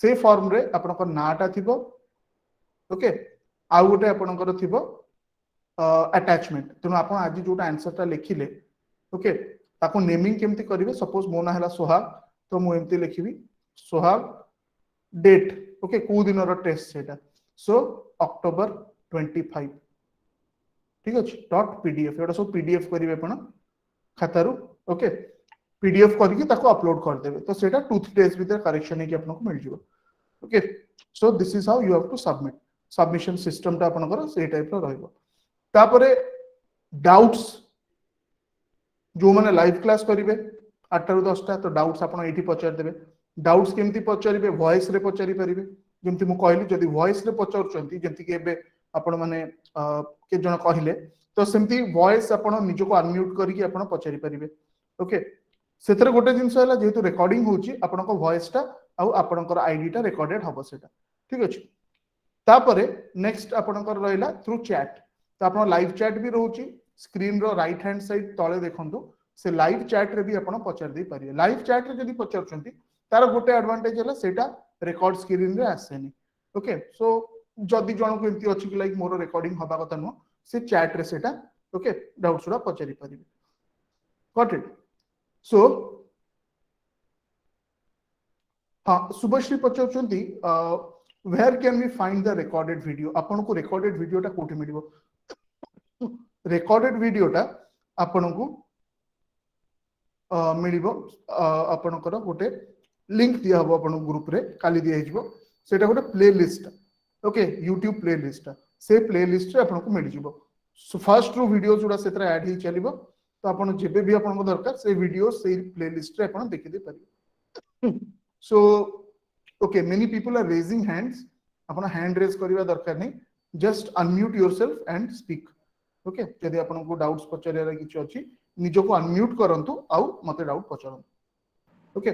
से फॉर्म रे आपनकर नाटा थिबो ओके आउ गोटे आपनकर थिबो अटैचमेंट तेणु आप आज जोटा आंसर लिखिले ओके ताको नेमिंग केमती करिवे सपोज मो ना हला सोहाग तो मु एमती लिखिबी सोहाग डेट ओके को दिन रो टेस्ट सेटा सो अक्टोबर 25 ठीक अछि डॉट पीडीएफ एटा सब पीडीएफ करिवे आपण खातारू ओके पीडीएफ करके ताको अपलोड कर देबे तो सेटा 2-3 डेज भीतर करेक्शन है कि आपन को मिल जिवो okay so this is how you have to submit submission system टा आपन को से टाइप रो रहइबो तापरे डाउट्स जो माने लाइव क्लास करिवे 8 ରୁ 10 टा तो डाउट्स आपन एठी पचार देबे डाउट्स केमती पचारिबे वॉइस रे पचारि परिबे जेमती मु कहली जदी वॉइस रे पचारचंती जेमती के एबे आपन माने के जण कहिले तो सेमती वॉइस आपन निज को अनम्यूट करके आपन पचारि परिबे ओके सेतरे गोटे जिंस हला जेहेतु रिकॉर्डिंग होची आपन को वॉइस टा आ आपन को आईडी टा रिकॉर्डेड हबो सेटा ठीक अछि तापरे नेक्स्ट आपन को रहला थ्रू चैट तो आपन लाइव चैट भी रहउची screen row right hand side तळे देखंतु से लाइव चैट रे भी आपन पचार दे पारिए लाइव चैट रे जदी पचारचंती तार गोटे एडवांटेज हला सेटा रिकॉर्ड स्क्रीन रे आसेनी ओके सो जदी जण को एंती अछि कि लाइक मोर रिकॉर्डिंग हबा कथा न से चैट रे सेटा ओके डाउट्स रा पचारि परिबे गॉट इट सो हाँ शुभश्री पचारचंती where can we find the recorded video आपन को रिकॉर्डेड वीडियो टा कोठी मिलिबो रिकॉर्डेड वीडियो टा आपन को मिलिबो आपन को गोटे लिंक दिया हबो आपन ग्रुप रे काली दिया हिजबो सेटा गोटे play list okay YouTube play list से प्ले लिस्ट रे आपन को मिल जिवो सो फर्स्ट रो वीडियो जोडा सेतरा ऐड ही चलिबो तो आपन जेबे भी आपन को दरकार से वीडियो से प्ले लिस्ट रे आपन देखि दे परिबो so okay many people are raising hands आपन हैंड रेज करबा दरकार नहीं just unmute yourself and speak okay यदि आपन को डाउट्स पचारिया किछ अछि निजो को अनम्यूट करंतु आउ मते डाउट पचारंतु ओके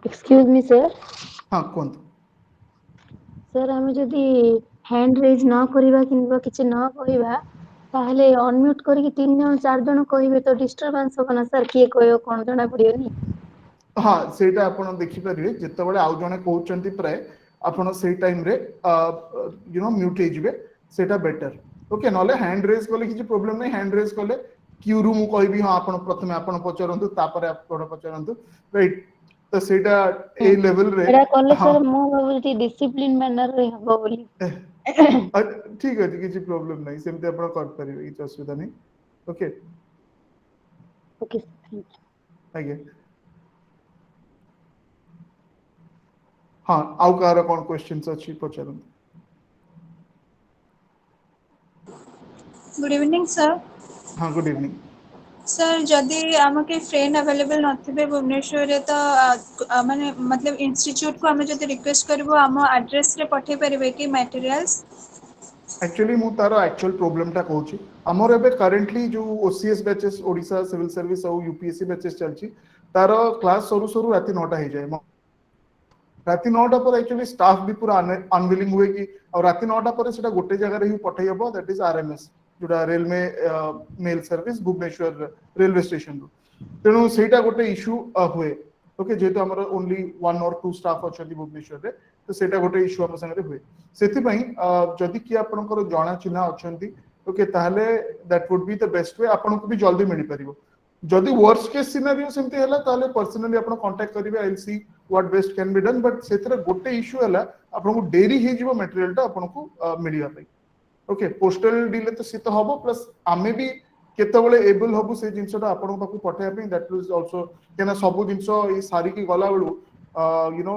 एक्सक्यूज मी सर हां कोन सर हम जदी हैंड रेज न करिबा किंबा किछ न कहिबा ताहले अनम्यूट करके 3 जण 4 जण कहिबे तो डिस्टरबेंस होबना सर किए कहयो कोन जणा पडियोनी हाँ सेटा आपण देखि परिबे जत्ते बेले आउ जने कहउचंती प्राय आपण सेई टाइम रे यू नो म्यूट हे जिवे सेटा बेटर ओके नले हैंड रेज कोले किछि प्रॉब्लम नै हैंड रेज कोले क्यू रू मु कहबी हां आपण प्रथमे आपण पचरंतु तापरे आपण पचरंतु राइट तो सेटा ए लेवल रे एडा कॉलेज हाँ सर मो बाबूटी डिसिप्लिन मैनर रे हबो बोली ठीक है किछि प्रॉब्लम नै सेमते आपण कर परिबे किछि असुविधा नै ओके ओके थैंक यू आगे हाँ आउ कार कोन क्वेश्चंस अछि पचरंतु गुड इवनिंग सर हाँ गुड इवनिंग सर जदि आम के फ्रेंड अवेलेबल नथिबे भुवनेश्वर रे तो माने मतलब इंस्टीट्यूट को आम जदि रिक्वेस्ट करबो आम एड्रेस रे पठे परिबे कि मटेरियल्स एक्चुअली मु तार एक्चुअल प्रॉब्लम टा कहूँ आमर एबे करेंटली जो OCS batches Odisha civil service और यूपीएससी बैचेस चलची तार क्लास सरू सरू राति 9टा हो जाए राति 9टा पर एक्चुअली स्टाफ भी पूरा अनविलिंग हुए कि और राति 9टा पर सेटा गोटे जगह रे ही पठै हबो दैट इज आरएमएस जोडा railway mail service Bhubaneswar railway station तेणु सेटा गोटे इश्यू हुए ओके जेहेतु हमर ओनली 1 और 2 स्टाफ अछंती भुवनेश्वर रे तो सेटा गोटे इश्यू हम संगे हुए सेति पई जदि कि आपनकर जणा चिन्हा अछंती ओके ताहले that would be the best way आपन को भी जल्दी मिल परिबो जदि वर्स्ट केस सिनेरियो सेमती हला ताहले पर्सनली आपन कांटेक्ट करिवे I will see what best can be done but सेतरे गोटे इश्यू हला आपन को देरी हे जिवो मटेरियल टा आपन को मिलिया पई ओके पोस्टल डिले तो सित हबो प्लस आमे भी केतबेले एबल हबु से जिंसटा आपन पाखु पठाया पे दैट इज आल्सो केना सब जिंसो ई सारी की गला बेलु you know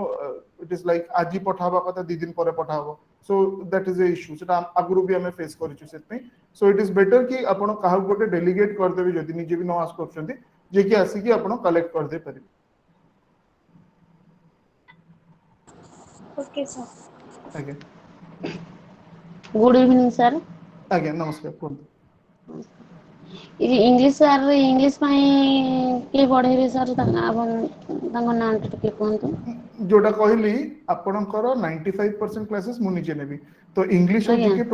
it is like आजी पठाबा कथा 2 दिन परे पठाबो so that is a issue सेटा आगुरु भी हमें फेस करिछु सेत सो इट इज बेटर कि आपन काहा गोटे डेलीगेट कर देबे जदी निजे भी न आस करछंती जे कि आसी कि आपन कलेक्ट कर दे परिबे ओके सर आगे गुड इवनिंग सर आगे नमस्कार कोन इंग्लिश सर इंग्लिश के पढ़ेबे सर नाम टिके कहतु जोटा कहली आपनकर 95% क्लासेस मु निजे नेबी तो इंग्लिश और जीके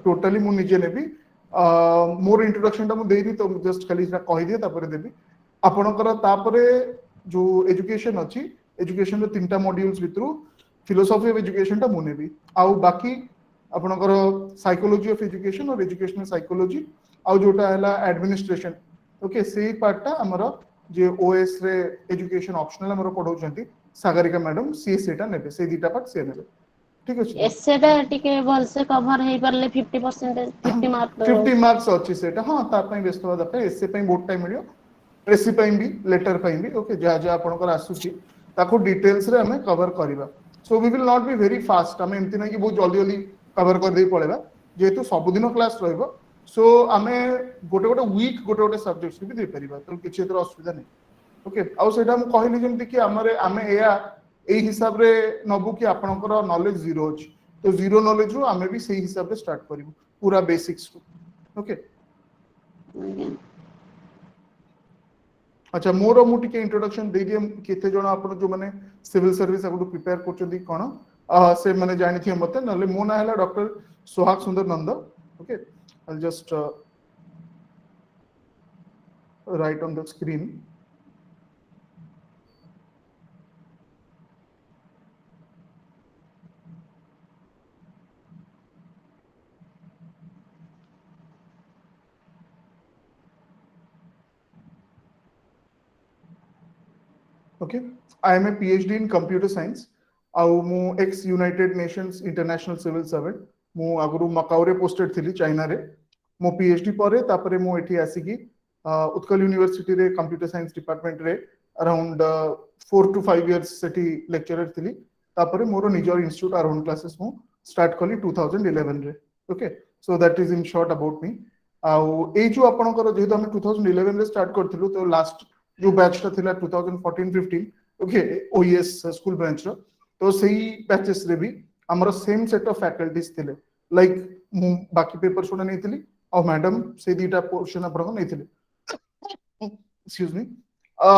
टोटली मु निजे नेबी मोर इंट्रोडक्शन टा मु देनी तो जस्ट खाली कहि दिए तापर देबी ଆପଣଙ୍କର ତାପରେ जो एजुकेशन अछि एजुकेशन रो तीनटा मॉड्यूल्स भितरु फिलोसॉफी ऑफ एजुकेशन टा मुने भी आउ बाकी आपणकर साइकोलॉजी ऑफ एजुकेशन और एजुकेशनल साइकोलॉजी आउ जोटा हला एडमिनिस्ट्रेशन ओके सेही पार्ट टा हमर जे ओएस रे एजुकेशन ऑप्शनल हमर पढौचंती सागरिका मैडम सी सेटा नेबे से दीटा पार्ट से नेबे ठीक अछि एसेटा टिके भल से कवर हेई परले 50% 50 मार्क 50 मार्क्स अछि सेटा हां ता पई व्यस्त होदा पे एसे पई बहुत टाइम मिलियो एसी पई भी लेटर पई भी ओके जा जा आपनकर आसुची ताको डिटेल्स रे हमें कवर करिबा so we will not be very fast हमें एमती नहीं कि बहुत जल्दी जल्दी कवर कर दे पड़ेगा जेहेतु सब दिन क्लास रहइबो सो हमें गोटे गोटे वीक गोटे गोटे सब्जेक्ट्स भी दे परिबा तो किछि एतर असुविधा नहीं ओके आउ सेटा हम कहली जेमति कि हमरे हमें एया एई हिसाब रे नबु कि आपनकर नॉलेज जीरो अछि तो जीरो नॉलेज रो हमें भी सही हिसाब रे स्टार्ट करिबो पूरा बेसिक्स ओके अच्छा मोर मु टिके इंट्रोडक्शन दे दिए केते जण आपन जो माने सिविल सर्विस आगु प्रिपेयर करचंदी कोन से माने जानि थि मते नले मो ना हला doctor Sohag Sundar Nanda okay I just write on the screen okay I am a PhD in computer science आउ मु ex United Nations international civil servant मु आगुरु मकाउ रे पोस्टेड थिली चाइना रे मो पीएचडी परे तापरे मु एठी आसी की उत्कल यूनिवर्सिटी रे कंप्यूटर साइंस डिपार्टमेंट रे अराउंड 4 to 5 इयर्स सेठी लेक्चरर थिली तापरे मोर निजर इंस्टीट्यूट अराउंड क्लासेस मु स्टार्ट कली 2011 रे okay so that is in short about me आउ ए जो आपनकर जेहेतु हम 2011 रे स्टार्ट करथिलु तो लास्ट जो बैच ता थिला 2014-15 ओके ओएस स्कूल ब्रांच रो तो सही बैचेस रे भी हमर सेम सेट ऑफ फैकल्टीज थिले लाइक मु बाकी पेपर छोड़ा नहीं थिली और मैडम से दीटा पोर्शन आपन नहीं थिले एक्सक्यूज मी आ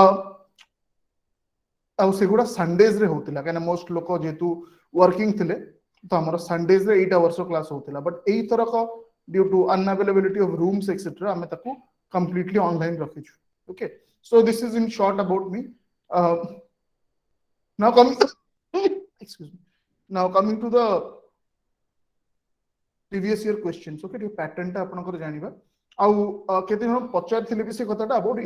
सेगुडा संडेज रे होतिला काना मोस्ट लोक जेतु वर्किंग थिले तो हमर संडेज रे 8 आवर्स क्लास होतिला बट एई तरह को due to unavailability of rooms etcetera हमें ताको कंप्लीटली ऑनलाइन रखिछु okay so this is in short about me now coming excuse me now coming to the previous year questions okay pattern टा आपनकर जानिबा आउ केते हम पचार थिले भी से कथाटा अबाउट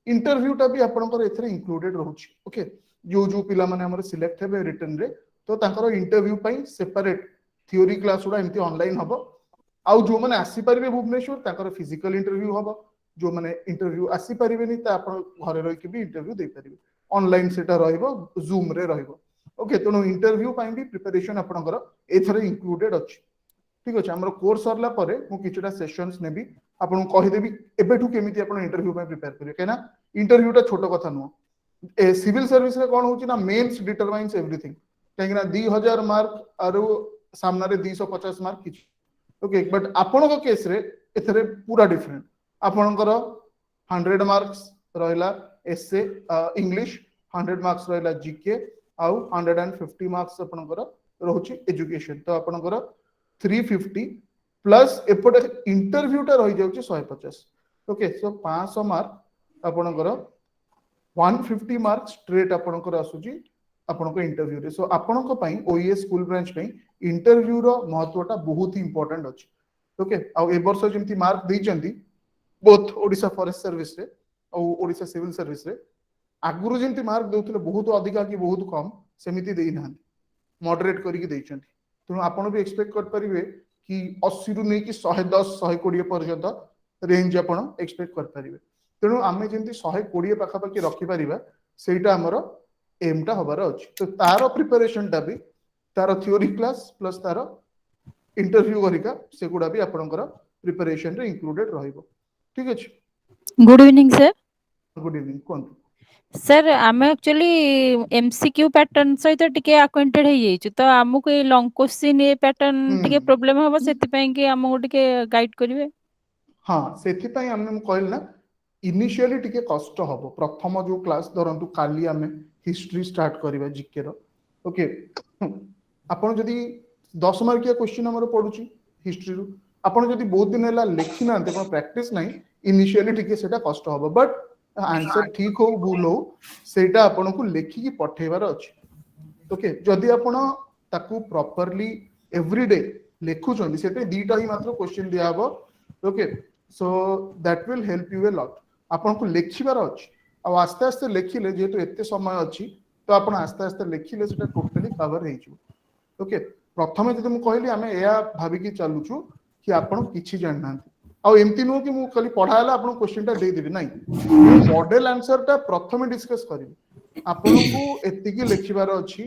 इंटरव्यू टा भी आपनकर एथरे इंक्लूडेड रहउची ओके जो जो पिला माने हमर सिलेक्ट हेबे रिटन रे तो तांकर इंटरव्यू पई सेपरेट थ्योरी क्लास उडा एमती ऑनलाइन हबो आउ जो माने आसी परिबे भुवनेश्वर तांकर फिजिकल इंटरव्यू हबो जो माने इंटरव्यू आसी परिबे नि ता आपन घरे रहि के भी इंटरव्यू दे परिबे ऑनलाइन सेटा रहइबो जूम रे रहइबो ओके तो इंटरव्यू पई भी प्रिपरेशन आपनकर एथरे इंक्लूडेड अछि ठीक अछि हमर कोर्स सरला परे मु किछटा सेशंस नेबी आपन कहि देबी एबेठू केमिति आपन इंटरव्यू पई प्रिपेयर करियो केना इंटरव्यू टा छोटो कथा नो ए सिविल सर्विस रे कोन होची ना मेंस डिटरमाइन्स एवरीथिंग काहेकि ना 2000 मार्क आरो सामना रे 250 मार्क किछ ओके बट आपन को केस रे एथरे पूरा डिफरेंट आपनकर 100 मार्क्स रहला एसे इंग्लिश 100 मार्क्स रहला जीके आउ 150 मार्क्स आपनकर रहउची एजुकेशन तो आपनकर 350 प्लस एपटे इंटरव्यू टा रहि जाउची 150 ओके सो 500 मार्क आपनकर 150 मार्क्स स्ट्रेट आपनकर आसुची आपनको इंटरव्यू रे सो आपनको पई ओएस स्कूल ब्रांच पई इंटरव्यू रो महत्वटा बहुत ही इंपोर्टेंट अछि ओके आउ ए वर्ष जेमती मार्क दैचंती बोथ ओडिसा फॉरेस्ट सर्विस रे और ओडिसा सिविल सर्विस रे आगुरु जेमती मार्क देउतले बहुत अधिका कि बहुत कम सेमिति देई ना मॉडरेट करी कि दैचंती तो आपण भी एक्सपेक्ट कर परिबे कि 80 रु नै कि 110 120 पर्यंत रेंज आपण एक्सपेक्ट कर परिबे तेनु आमे जेमती 120 पाखा पाखी रखि परिबा सेटा हमर एम टा हबार अछि तो तारो प्रिपरेशन टा भी तारो थ्योरी क्लास प्लस तारो इंटरव्यू करिका सेगुडा भी आपनकर प्रिपरेशन रे इंक्लूडेड रहइबो ठीक अछि good evening sir good evening कोन सर आमे एक्चुअली एमसीक्यू पैटर्न सहित टिके अक्वेंटेड हे जाइछु तो हमकु ए लॉन्ग क्वेश्चन ए पैटर्न टिके प्रॉब्लम हबो सेति पई कि हमकु टिके गाइड करिवे हां सेति पई हम कहल ना इनिशियली टिके कष्ट हबो प्रथम जो क्लास धरंतु काली हमें हिस्ट्री स्टार्ट करबा जीके रो ओके आपण जदी 10 मार्किया क्वेश्चन हमर पडुची हिस्ट्री रो आपण जदी बहुत दिन हला लेखि ना ते प्रैक्टिस नाही इनिशियली टिके सेटा कष्ट हबो बट आंसर ठीक हो भूल हो सेटा आपन को लेखिकी पठेबार अछि ओके जदि आपण ताकू प्रॉपरली एवरीडे लेखुचंदी सेटे दीटा ही मात्र क्वेश्चन दिया हबो okay so that will help you a lot आपन को लेखिबार अछि आ आस्ते आस्ते लेखिले जेतु एते समय अछि तो आपण आस्ते आस्ते लेखिले सेटा टोटली कवर हे छु ओके प्रथमे जदि मु कहली आमे एया भाबी की चलुछु कि आपण किछि जानना आ एमती नो कि मु खाली पढ़ाला आपण क्वेश्चन टा दे देबी नाही मॉडल आंसर टा प्रथमे डिस्कस करिवि आपण को एतिकी लेखिबार अछि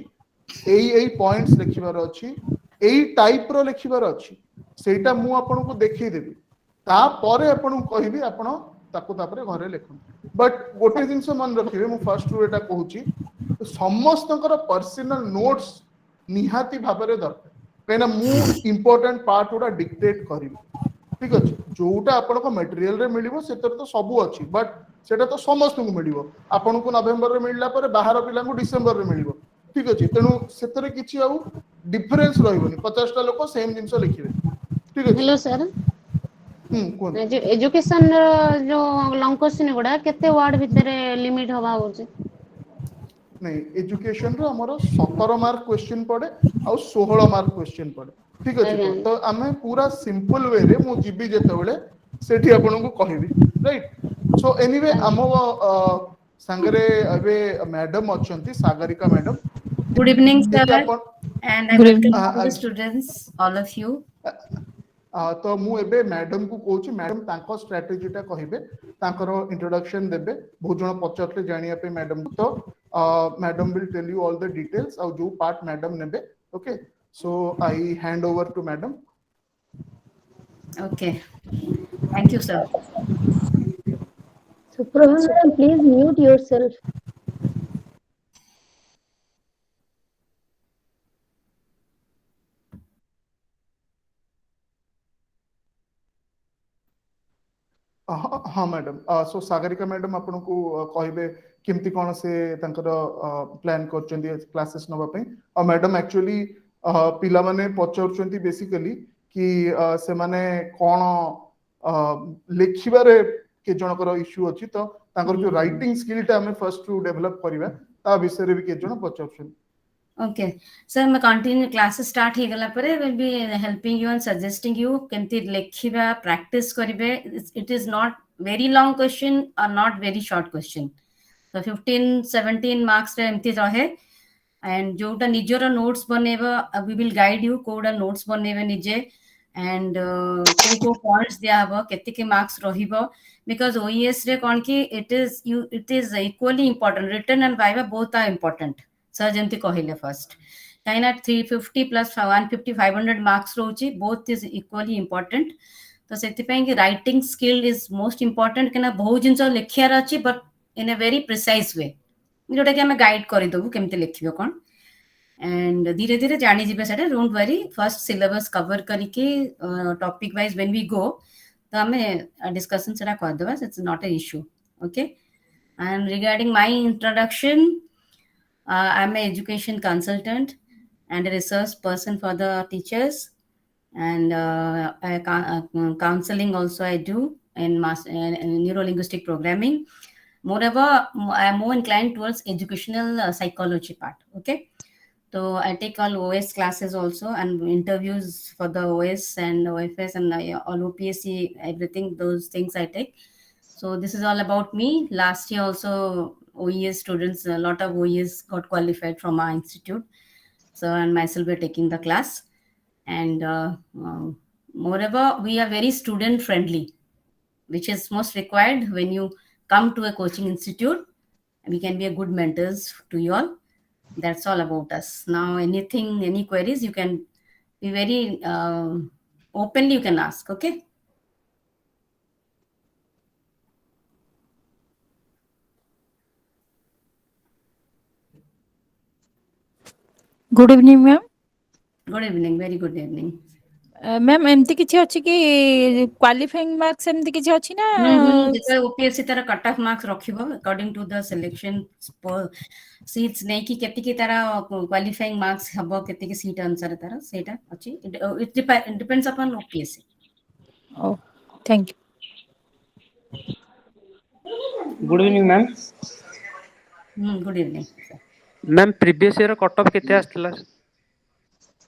एई पॉइंट्स लेखिबार अछि एई टाइप रो लेखिबार अछि सेटा मु आपण को देखै देबी ता परे आपण को कहबी आपण ताको तापरे घरे लेखन बट गोटे जिंस मन रखिबे मु फर्स्ट रू एटा कहूची समस्तकर पर्सनल नोट्स निहाती भाबरे दरकार कहिना मु इंपोर्टेंट पार्ट उडा डिक्टेट करिवि ठीक अछि जोटा आपण को मटेरियल रे मिलिबो सेतर तो सब अछि बट सेटा तो समस्त को मिलिबो आपण को नवेम्बर रे मिलला परे बाहर पिला को डिसेंबर रे मिलिबो ठीक अछि तेनु सेतरे किछि आउ डिफरेंस रहइबोनी 50 टा लोक सेम जिंस लिखिबे ठीक अछि हेलो सर कोन एजुकेशन जो लॉन्ग क्वेश्चन गुडा केते वर्ड भितरे लिमिट हवा होचे नहीं एजुकेशन रो हमरो 17 मार्क क्वेश्चन पड़े आ 16 मार्क क्वेश्चन पड़े ठीक अछि आଜ୍ଞା तो आमे पूरा सिंपल वे रे मु जिबी जेतेबेले सेठी आपन को कहबी राइट सो एनीवे आଜ୍ଞା आमो संगरे अबे मैडम अछंती सागरिका मैडम Good evening, यदि sir, आपन and I Good evening. welcome all the students, all of you. तो मु एबे मैडम को कहूची मैडम तांको स्ट्रेटजी टा कहिबे तांकर इंट्रोडक्शन देबे बहुत जण पचरले जानिया पे मैडम तो madam will tell you all the details और जो पार्ट मैडम नेबे okay so I hand over to madam Okay, thank you, sir. Suprabha madam, please mute yourself. हाँ मैडम सो सागरिका मैडम आपन को कहबे केमती कोन से तांकर प्लान करचंदी क्लासेस नबा पई और मैडम एक्चुअली पिला माने पचरचंती बेसिकली कि से माने कोन लेखिबारे के जनकर इश्यू अछि तो तांकर जो राइटिंग स्किल टा हमें फर्स्ट टू डेवलप करिवा ता विषय रे भी के जन पचरचंदी Okay, sir, मैं continue classes start ही गला परे will be helping you and suggesting you केमती लेखिबा practice करिवे. It is not very long question or not very short question. So 15-17 marks रे एमती रहे and जोटा निजर notes बनेबा we will guide you कोडा notes बनेबे निजे and को points दिया हबो केते के marks रहिबो because OES रे कोन कि it is equally important written and viva both are important. Sir जमती कहले फर्स्ट कहीं 350 प्लस 150 500 मार्क्स रोची बोथ इज इक्वली इंपोर्टेंट तो सेति पई कि writing skill is most important केना बहुत जिंस लिखियार अछि but in a very precise way जोटा कि हमें गाइड करि दबु केमते लिखिबो कोन एंड धीरे धीरे जानी जिबे सेटा don't worry first syllabus cover करिके topic wise when we go तो हमें डिस्कशन सेटा कर देबा it's not a issue okay and regarding my introduction I'm an education consultant and a research person for the teachers, and counseling also I do in neuro-linguistic programming. Moreover, I'm more inclined towards educational psychology part. Okay, so I take all OS classes also and interviews for the OS and OFS and all OPSC, everything. Those things I take. So this is all about me. Last year also OES students, a lot of OES got qualified from our institute. So and myself were taking the class. And moreover, we are very student friendly, which is most required when you come to a coaching institute. We can be a good mentors to you all. That's all about us. Now, anything, any queries, you can be very openly, you can ask, okay? Good evening ma'am Good evening, very good evening. Ma'am एमती किछि अछि कि qualifying marks एमती किछि अछि ना जेते OPSC तारा कट ऑफ मार्क्स रखिबो according to the selection seats नै कि केति के तारा क्वालिफाइंग मार्क्स हबो केति के सीट अनुसार तारा सेटा अछि इट डिपेंड्स अपॉन ओपीएससी ओ thank you good evening ma'am. Good evening sir. Ma'am previous year cut off केते आस्थिला?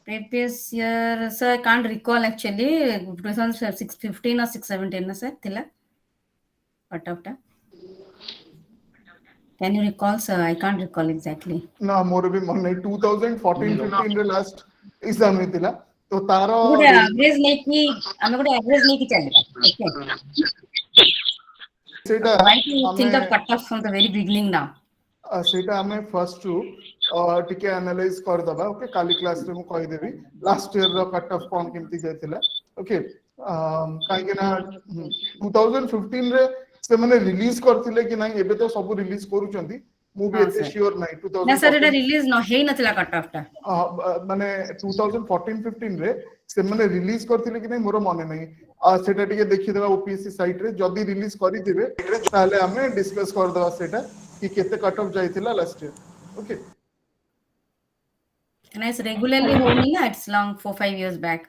Previous year, sir, I can't recall actually. 2015 or 617 na sir thila cut off ta. Can you recall, sir? I can't recall exactly. ନା ମୋର ବି ମନେ ନାହିଁ 2014-15 ରେ last exam ହେଇଥିଲା ତ ତାର ଗୋଟେ average ନେଇକି ଆମେ ଗୋଟେ average ନେଇକି ଚାଲିବା, okay? ସେଇଟା Why do you think ଆମେ of cut off from the very beginning now? ସେଇଟା ଆମେ ଫର୍ଷ୍ଟ ରୁ ଟିକେ ଆନାଲାଇଜ କରିଦବା ଓକେ କାଲି କ୍ଲାସ ରେ ମୁଁ କହିଦେବି ଲାଷ୍ଟ ଇୟର ର କଟ୍ ଅଫ୍ କଣ କେମିତି ଯାଇଥିଲା ଓକେ କାହିଁକି ନା 2015 ରେ ସେମାନେ ରିଲିଜ କରିଥିଲେ କି ନାହିଁ ଏବେ ତ ସବୁ ରିଲିଜ କରୁଛନ୍ତି ମୁଁ ବି ହଁ ଏତେ sir. ସିଓର ନାହିଁ ନା sir ଏଟା 2014 release ନ ହେଇ ନଥିଲା cut off ଟା। ମାନେ 2014-15 ରେ ସେମାନେ ରିଲିଜ କରିଥିଲେ କି ନାହିଁ ମୋର ମନେ ନାହିଁ ସେଟା ଟିକେ ଦେଖିଦେବା ଓପିଏସସି ସାଇଟ ରେ ଯଦି ରିଲିଜ କରିଥିବେ ତାହେଲେ ଆମେ ଡିସକସ କରିଦବା ସେଟା कि केते कट ऑफ जाइथिला last year okay Nice regularly होनी ना, it's long 4-5 years back.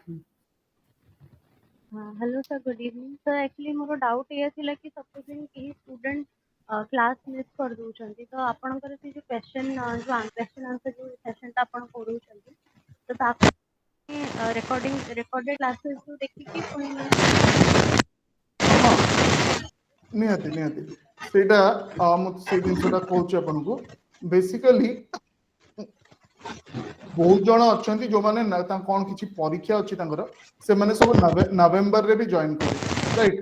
Hello sir, good evening sir. Actually मोर डाउट ये थिला कि सपोजिंग कि स्टूडेंट क्लास मिस कर दउछंती तो आपनकर से जो क्वेश्चन आंसर जो सेशन ता आपन करूछंती तो ता रिकॉर्डेड क्लासेस तो देखि कि कोई निहाती निहाती सेटा मत से जिनसटा कहूछ आपन को बेसिकली बहुत जण अछंती जो माने कोन किछि परीक्षा अछि तांगर से माने सब नवंबर रे भी जॉइन करे राइट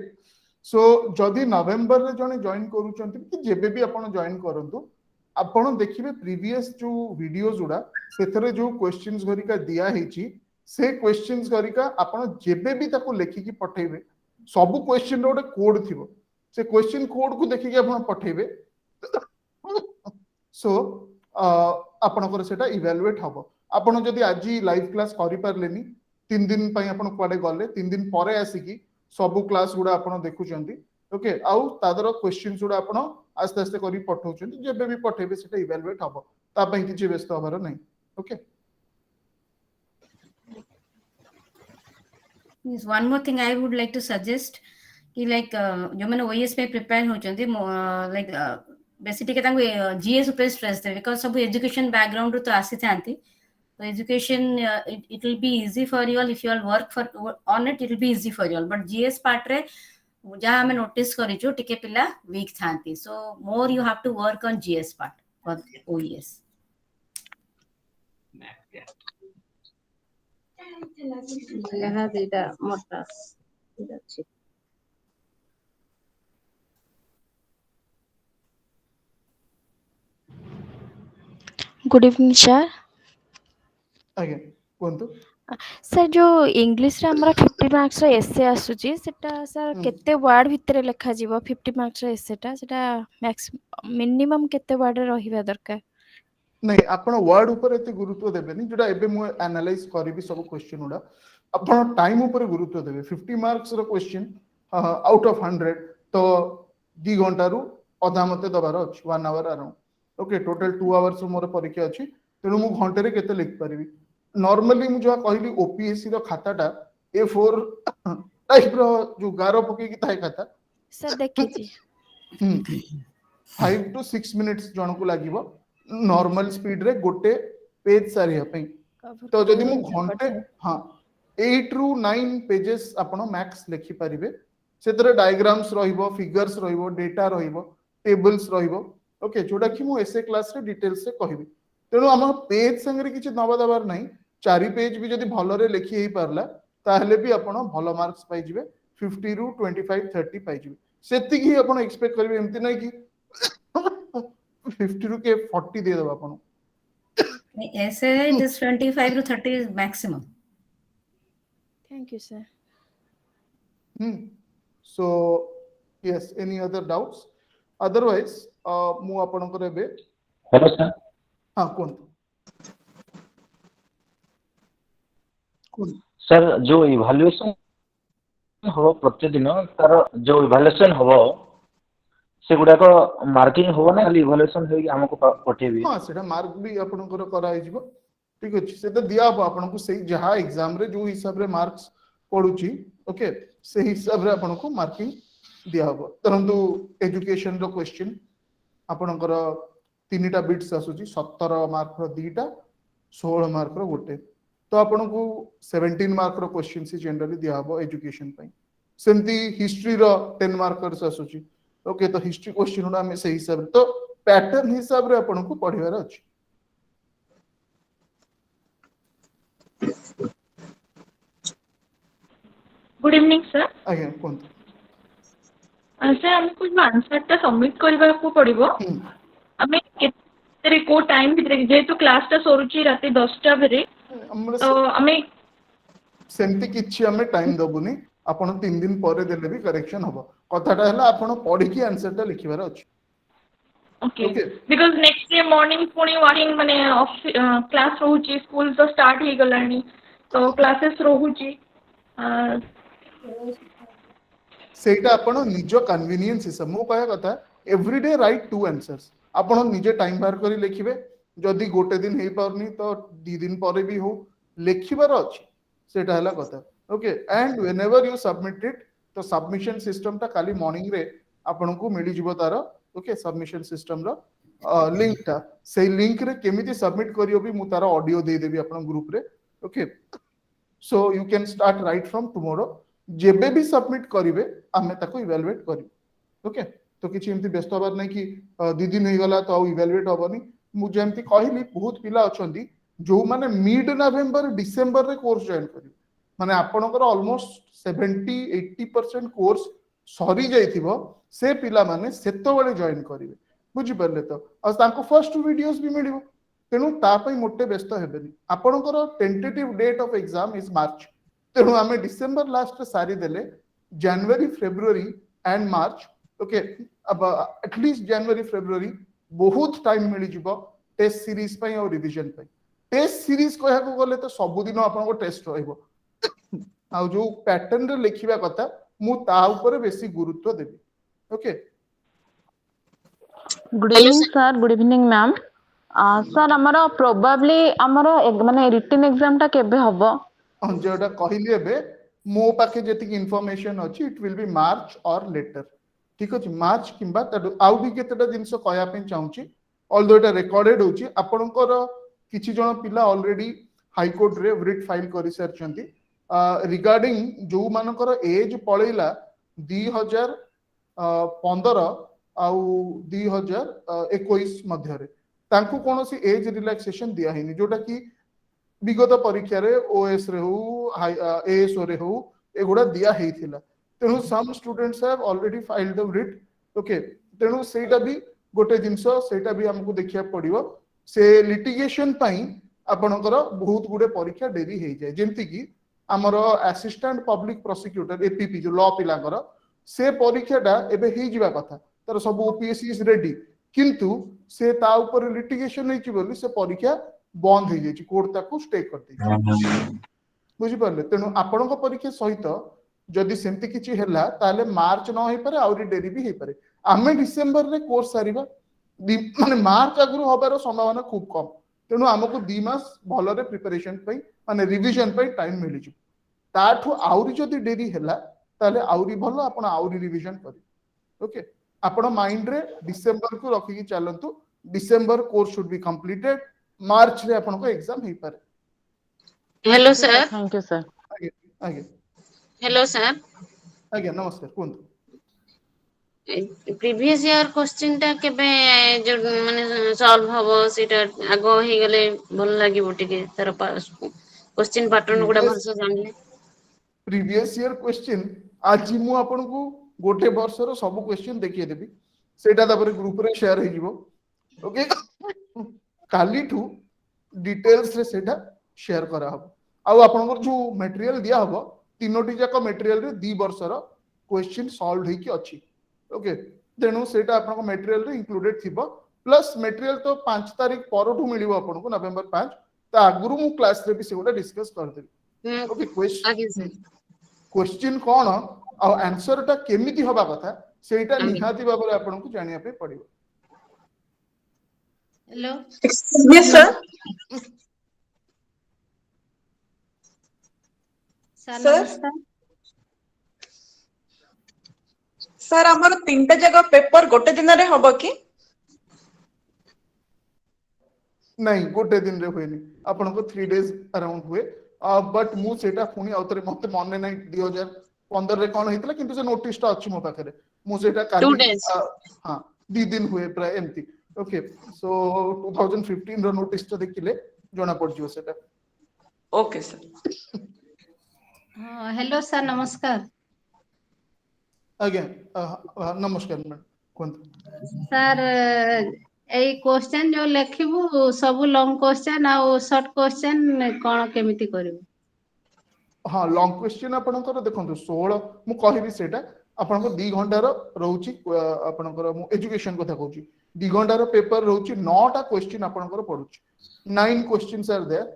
सो जदी नवंबर रे जने जॉइन करूचंती कि जेबे भी आपण जॉइन करंतु आपण देखिबे प्रीवियस जो वीडियोस उडा सेथरे जो क्वेश्चंस घरिका दिया हेची से क्वेश्चंस घरिका आपण जेबे भी ताको लेखि की पठेबे सब क्वेश्चन रो कोड थिबो से क्वेश्चन कोड को देखि की आपण पठेबे सो आपणकर सेटा इवैल्यूएट हबो आपण जदी आज लाइव क्लास करि पारलेनी 3 दिन पई आपण कुआडे गले 3 दिन परे आसीकी सब क्लास गुडा आपण देखुचंती ओके आउ तादर क्वेश्चंस गुडा आपण आस्ते आस्ते करी पठौचंती जेबे भी पठेबे सेटा इवैल्यूएट हबो ता पई किछि व्यस्त हबार नै okay Yes, one more thing I would like to suggest कि like जो मैंने OES पे प्रिपेयर होचंती like बेसिकली के तांको जीएस ऊपर स्ट्रेस दे बिकॉज़ सब एजुकेशन बैकग्राउंड रो तो आसी थांती so education it will be easy for you all if you all work for on it will be easy for you all but GS part रे जहाँ हमें notice करी जो टिके पिला week थांती so more you have to work on GS part for OES लहा देटा मोटा अछि गुड इवनिंग सर आगे कोंतु सर जो इंग्लिश रे हमरा 50 मार्क्स रो एसे आसुची सेटा सर केते वर्ड भितरे लेखा जीवो 50 मार्क्स रो एसेटा सेटा मैक्स मिनिमम केते वर्ड रे रहिबा दरकार नहीं आपण वर्ड ऊपर एते गुरुत्व देबेनी जोटा एबे मु एनालाइज करबी सब क्वेश्चन उडा आपण टाइम ऊपर गुरुत्व देबे 50 मार्क्स रो क्वेश्चन आउट ऑफ 100 तो 2 घंटा रु आधा मते दबार अछि 1 hour around okay total 2 hours मोर परीक्षा अछि तेनु मु घंटे रे केते लिख परिबी नॉर्मली मु जो कहली ओपीएससी रो खाताटा A4 टाइप रो जो गारो पके की थाय खाता सर देखिजी 5 to 6 मिनिट्स जण को लागिवो नॉर्मल स्पीड रे गोटे पेज सारिया पे तो जदि मु घंटे हां 8 ru 9 पेजेस आपण मैक्स लिखि परिबे सेतरे डायग्राम्स रहिबो फिगर्स रहिबो डेटा रहिबो टेबल्स रहिबो ओके जोडा कि मु एसए क्लास रे डिटेल्स से कहिबी तेनु हम पेज संगे किछि नवा दबार नाही 4 पेज भी जदि भलो रे लिखि हेई परला ताहले भी आपण भलो मार्क्स पाई जिवे 50 ru 25 30 पाई जिवे सेति ही आपण एक्सपेक्ट करिवे एम्ति नै कि 50 ru के 40 दे दबा आपण ऐसे it is 25 to 30 is maximum thank you sir so yes any other doubts otherwise मु आपण को रेबे हेलो सर हां कोन सर जो इवैल्यूएशन हो प्रतिदिन तार जो इवैल्यूएशन हो से गुडा को मार्किंग हो ना खाली इवैल्यूएशन होई हमको पठेबी हां सेटा मार्क भी आपण को करा आइ जिवो ठीक अछि से तो दिया हो आपण को सही जहां एग्जाम रे जो हिसाब रे मार्क्स पडुची ओके से हिसाब रे आपण को मार्किंग दिया हबो तरंतु एजुकेशन रो क्वेश्चन आपनकर 3टा बिट्स आसुची 17 मार्क रो 2टा 16 मार्क रो गोटे तो आपनको 17 मार्क रो क्वेश्चन से जनरली दिया हबो एजुकेशन पई सेमती हिस्ट्री रो 10 मार्कर्स आसुची ओके तो हिस्ट्री क्वेश्चन हम से हिसाब तो पैटर्न हिसाब रे आपनको पढ़िबार अछि गुड इवनिंग सर आज्ञा कोन सर हमको जो आंसर टा सबमिट करबा को पड़िबो हमें केतरे को टाइम भितरे जेतु क्लास टा सरुची राती 10टा बेरे तो हमें सेमती किछि हमें टाइम दबुनी आपण 3 दिन परे देले भी करेक्शन हबो कथाटा हला आपण पढी की आंसर टा लिखिबार अछि okay because next day morning पुणी वार्निंग माने क्लास रहूची स्कूल तो स्टार्ट ही गलानी तो क्लासेस रहूची सेटा आपण निजो कन्वीनियंस हिसाब मो कहया कथा एवरीडे राइट 2 आंसर्स आपण निजे टाइम बाहर करी लिखिबे जदी गोटे दिन हेई परनी तो 2 दिन परे भी हो लिखिबार अछि सेटा हला कथा okay and whenever you submit it तो सबमिशन सिस्टम ता काली मॉर्निंग रे आपण को मिली जिवो तार ओके सबमिशन सिस्टम रो लिंक ता से लिंक रे केमिति सबमिट करियो भी मु तार ऑडियो दे देबी आपण ग्रुप रे okay so you can start right from tomorrow जेबे भी सबमिट करिवे आमे ताको इवैल्यूएट करिवे ओके तो किछि एमति व्यस्त हबार नै कि 2 दिन हे गला तो इवैल्यूएट हबनी मु जेमति कहली बहुत पिला अछंती जो माने मिड नवंबर डिसेंबर रे कोर्स जॉइन करिवे माने आपनकर ऑलमोस्ट 70-80% कोर्स सरी जाइथिबो से पिला माने सेतो बेले जॉइन करिवे बुझि परले तो आ तांको फर्स्ट वीडियोस भी मिलिबो तेनु ता पई मोटे व्यस्त हेबेनी आपनकर tentative date of exam is March तेणु आम डिसेंबर लास्ट सारी देले जनवरी फेब्रुआरी एंड मार्च ओके अब एटलीस्ट जनवरी फेब्रुआरी बहुत टाइम मिल जिवो टेस्ट सीरीज पई और रिवीजन पई टेस्ट सीरीज कहया को गले तो सब दिन आपन टेस्ट रहइबो आ जो पैटर्न रे लिखिबा कथा मु ता ऊपर बेसी गुरुत्व देबी okay good evening sir good evening ma'am sir हमरो प्रोबेबली हमरो माने रिटन एग्जाम टा केबे हबो जोटा कहली एबे मो पाखे जेतिक इन्फॉर्मेशन अछि इट विल बी मार्च और लेटर ठीक अछि मार्च किंबा आउ भी केतेटा जिंस कहया पे चाहूची ऑल्दो एटा रिकॉर्डेड होची आपनकर किछि जण पिला ऑलरेडी हाई कोर्ट रे रिट फाइल करि सरचंती रिगार्डिंग जो मानकर एज पळैला 2015 आउ 2021 मध्य रे तांको कोनोसी एज रिलैक्सेशन दिया हिनी जोटा कि विगत परीक्षा रे ओएस रे हो एएसओ रे हो एगुडा दिया हेइथिला तेनु some students have already filed the writ okay तेनु सेटा भी गोटे जिंसो सेटा भी हमकु देखिया पड़िबो से लिटिगेशन पई आपनकर बहुत गुडे परीक्षा डेरी हेइ जाय जेंति कि हमर असिस्टेंट पब्लिक प्रोसिक्यूटर एपीपी जो लॉ पिलांगर से परीक्षाटा एबे हेइ जिबा कथा तर सब ओपीएससी इज रेडी किंतु से ता ऊपर लिटिगेशन हेइ छि बोली से परीक्षा बंद हो जाए कोर्ट ताको स्टे कर दे बुझी परले तेनु आपनक परीक्षा सहित जदि सेमति किछि हैला ताले मार्च न होई पारे आउरी डेरी भी होई पारे आमे डिसेंबर रे कोर्स सारिबा माने मार्च आगुरु होबार संभावना खूब कम तेनु हमकु 2 मास भलो रे प्रिपरेशन पई माने रिवीजन पई टाइम मिलि छु ताठु आउरी जदि डेरी हैला ताले आउरी भलो आपण आउरी रिवीजन करी ओके आपण माइंड रे डिसेंबर को रखि कि चलंतु December course should be completed March रे आपन को एग्जाम हेई पारे hello sir thank you sir आगे हेलो सर आगे नमस्कार कोन प्रीवियस ईयर क्वेश्चन टा केबे जो माने सॉल्व हबो सेटा आगो हे गेले भल लागिबो टिके तार क्वेश्चन पैटर्न गुडा भल से जानले प्रीवियस ईयर क्वेश्चन आज मु आपन को गोटे वर्ष रो सब क्वेश्चन देखिए देबी सेटा तापर ग्रुप रे शेयर हे जिवो ओके काली ठू डिटेल्स रे सेटा शेयर करा हबो आ आपनकर जो मटेरियल दिया हबो तीनोटी जाक मटेरियल रे 2 वर्ष रो क्वेश्चन सॉल्व हे कि अछि ओके तेनु सेटा आपनको मटेरियल रे इंक्लूडेड थिबो प्लस मटेरियल तो 5 तारिख परठू मिलिबो आपनको नवंबर 5 ता आगुरु मु क्लास रे भी सेगुडा डिस्कस कर देबी ओके क्वेश्चन कोन आ आंसर ता केमिति होबा कथा सेटा निहाती बाबरे आपनको जानिया पे पड़िबो hello yes sir sir sir हमर 3टा जगह पेपर गोटे दिन रे हबो कि नहीं गोटे दिन रे हुएनी आपन को 3 डेज अराउंड हुए बट मु सेटा पुनी आउतरे मते मन नहीं 2015 रे कोन हेतला किंतु से नोटिस ता अछि मो पाखरे मु सेटा काली हां 2 दिन हुए प्राय एमती ओके सो 2015 रो नोटिस तो देखिले जणा पड़ जिवो सेटा ओके सर हेलो सर नमस्कार आज्ञा नमस्कार मैडम कोन सर ए क्वेश्चन जो लेखिबु सब लॉन्ग क्वेश्चन आ शॉर्ट क्वेश्चन कोन केमिति करिवु हाँ लॉन्ग क्वेश्चन आपनकर देखंतु 16 मु कहबी सेटा आपनकर 2 घंटा रो रहउची आपनकर मु एजुकेशन कथा कहूची 2 घंटा रो पेपर रहउची 9 टा क्वेश्चन आपनकर पडुची 9 questions are there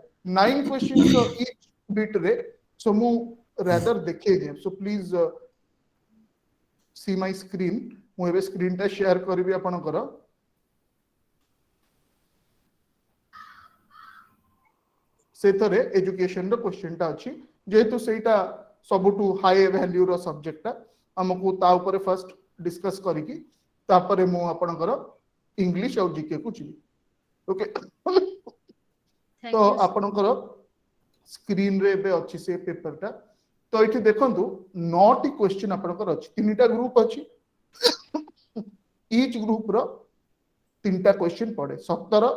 9 questions each bit रे सो मु रादर देखे दे so please see my screen मु एबे स्क्रीन टा शेयर करबी आपनकर सेतरे एजुकेशन रो क्वेश्चन टा अछि जेहेतु सेटा सबुटू हाई वैल्यू रो सब्जेक्ट हमकु ता ऊपर फर्स्ट डिस्कस करिकी तापरे मु आपनकर इंग्लिश और जीके को छी ओके तो आपनकर स्क्रीन रे बे अछि से पेपर टा तो इठी देखंतु 9 टी क्वेश्चन आपनकर अछि तीनटा ग्रुप अछि ईच ग्रुप रो तीनटा क्वेश्चन पड़े 17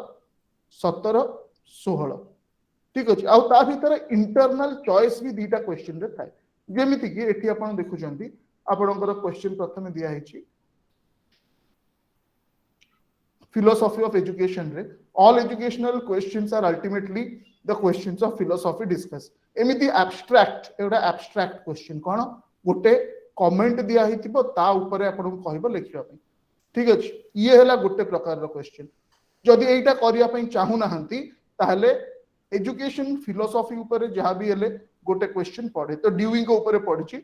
17 16 ठीक अछि आ ता भीतर इंटरनल चॉइस भी दीटा क्वेश्चन रे थाए जेमिति कि एठी आपण देखुचंती आपणकर क्वेश्चन प्रथमे दिया हेछि philosophy of education रे all educational questions are ultimately the questions of philosophy discuss एमिति abstract एटा abstract question कोन गोटे कमेंट दिया हितिबो ता ऊपर आपण को कहबो लेखिबा पई ठीक अछि ये हला गोटे प्रकार रो क्वेश्चन जदि एटा करिया पई चाहू नाहंती ताहले एजुकेशन फिलोसॉफी ऊपर जहां भी हेले गोटे क्वेश्चन पढ़े तो ड्यूई के ऊपर पढ़ी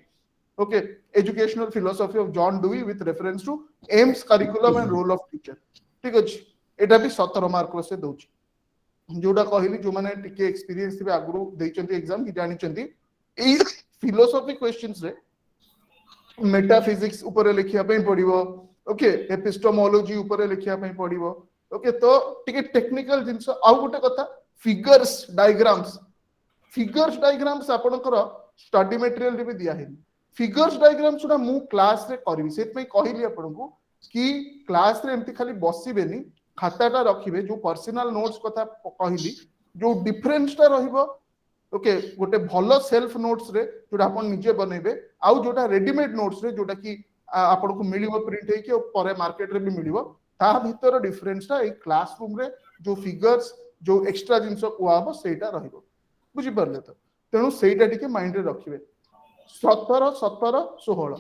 okay educational philosophy of John Dewey with reference to aims curriculum and role of teacher ठीक अछि एटा भी 17 मार्क से दोछि जोडा कहली जो माने टिके एक्सपीरियंस थिबे आगु देइचंती एग्जाम कि जानि चंती ए फिलोसॉफी क्वेश्चंस रे मेटाफिजिक्स ऊपर लिखिया पई पड़िबो ओके एपिस्टेमोलॉजी ऊपर लिखिया पई पड़िबो ओके तो टिके टेक्निकल जिंस आउ गोटे कथा फिगर्स डायग्राम्स आपनकर स्टडी मटेरियल रे भी दिया है फिगर्स डायग्राम्स उडा मु क्लास रे करबी सेत पई कहिली आपनकु कि क्लास रे एमती खाली बसिबेनी खाताटा रखिबे जो पर्सनल नोट्स कथा कहिली जो डिफरेंस टा रहिबो ओके गोटे भलो सेल्फ नोट्स रे जोटा आपन निजे बनेबे आउ जोटा रेडीमेड नोट्स रे जोटा कि आपनकु मिलिबो प्रिंट हे कि परे मार्केट रे भी मिलिबो ता भीतर डिफरेंस टा ए क्लासरूम रे जो फिगर्स जो एक्स्ट्रा जिंस कुआबो सेटा रहिबो बुझि परले तो तेनु सेटा टिके माइंड रे रखिबे 17 17 16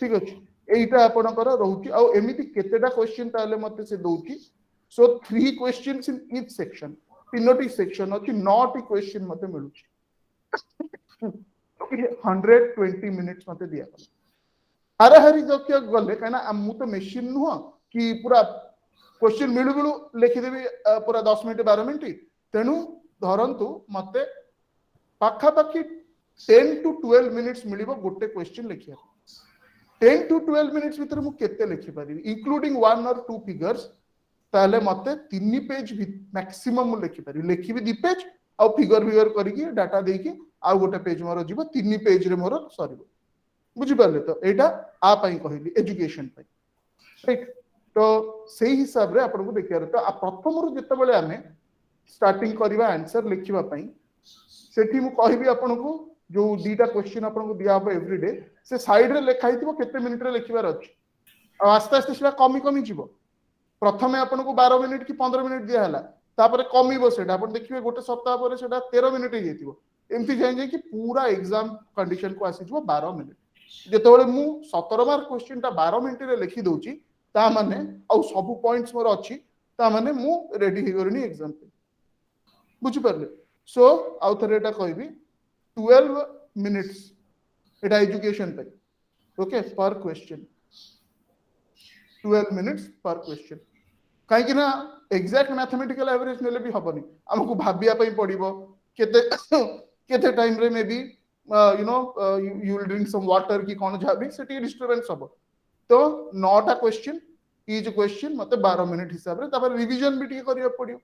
ठीक अछि एटा आपनकर रहउची आ एमिति केतेटा क्वेश्चन ताले मते से दउची so 3 questions in each section तीनोटी सेक्शन अछि 9 टी क्वेश्चन मते मिलुची 120 मिनिट्स मते दिया अरे हरि जक्य गले काना मु तो मशीन नुह कि पूरा क्वेश्चन मिलु मिलु लिखि देबी पूरा 10 मिनिट 12 मिनिट तेनु धरंतु मते पाखा पाखी 10 टू 12 मिनिट्स मिलिबो गोटे क्वेश्चन लिखिया 10 टू 12 मिनिट्स भीतर मु केते लिखि पारिबी इंक्लूडिंग 1 और 2 फिगर्स ताले मते 3 पेज मैक्सिमम लिखि पारि लिखिबी 2 पेज आ फिगर करिकि डाटा देकी आ गोटे पेज मोर जीवो 3 पेज रे मोर सरीबो बुझि पाले तो एटा आ पई कहली एजुकेशन पई राइट तो सेही हिसाब रे आपन को देखिया तो प्रथम रु जते बेले हमें स्टार्टिंग करबा आंसर लिखिबा पई सेठी मु कहबी आपन को जो दीटा क्वेश्चन आपन को दिया हो एवरीडे से साइड रे लिखा हितिबो केते मिनिट रे लिखिबार अछि आ आस्ते आस्ते सेटा कमी कमी जीवो प्रथमे आपन को 12 मिनिट कि 15 मिनिट दिया हला तापरे कमीबो सेटा आपन देखिबे गोटे सप्ताह पर सेटा 13 मिनिट हे जेतिबो एमती जाय कि पूरा एग्जाम कंडीशन को आसी जीवो 12 मिनिट जेते बेले मु 17 मार्क क्वेश्चन टा 12 मिनिट रे लिखि दउची ता माने आ सब पॉइंट्स मोर अछि ता माने मु रेडी हे करनी एग्जाम पे बुझि परले सो आउ थरे एटा कहबी 12 मिनिट्स एटा एजुकेशन पे ओके पर क्वेश्चन 12 मिनिट्स पर क्वेश्चन काहे कि ना एग्जैक्ट मैथमेटिकल एवरेज नेले भी हबनी हमकु भाबिया पई पड़िबो केते केते टाइम रे maybe you know you will drink some water की कोन जाबी सेटी डिस्टरबेंस हबो तो 9टा क्वेश्चन इच क्वेश्चन मते 12 मिनिट हिसाब रे तापर रिवीजन भी ठीक करिया पड़ियो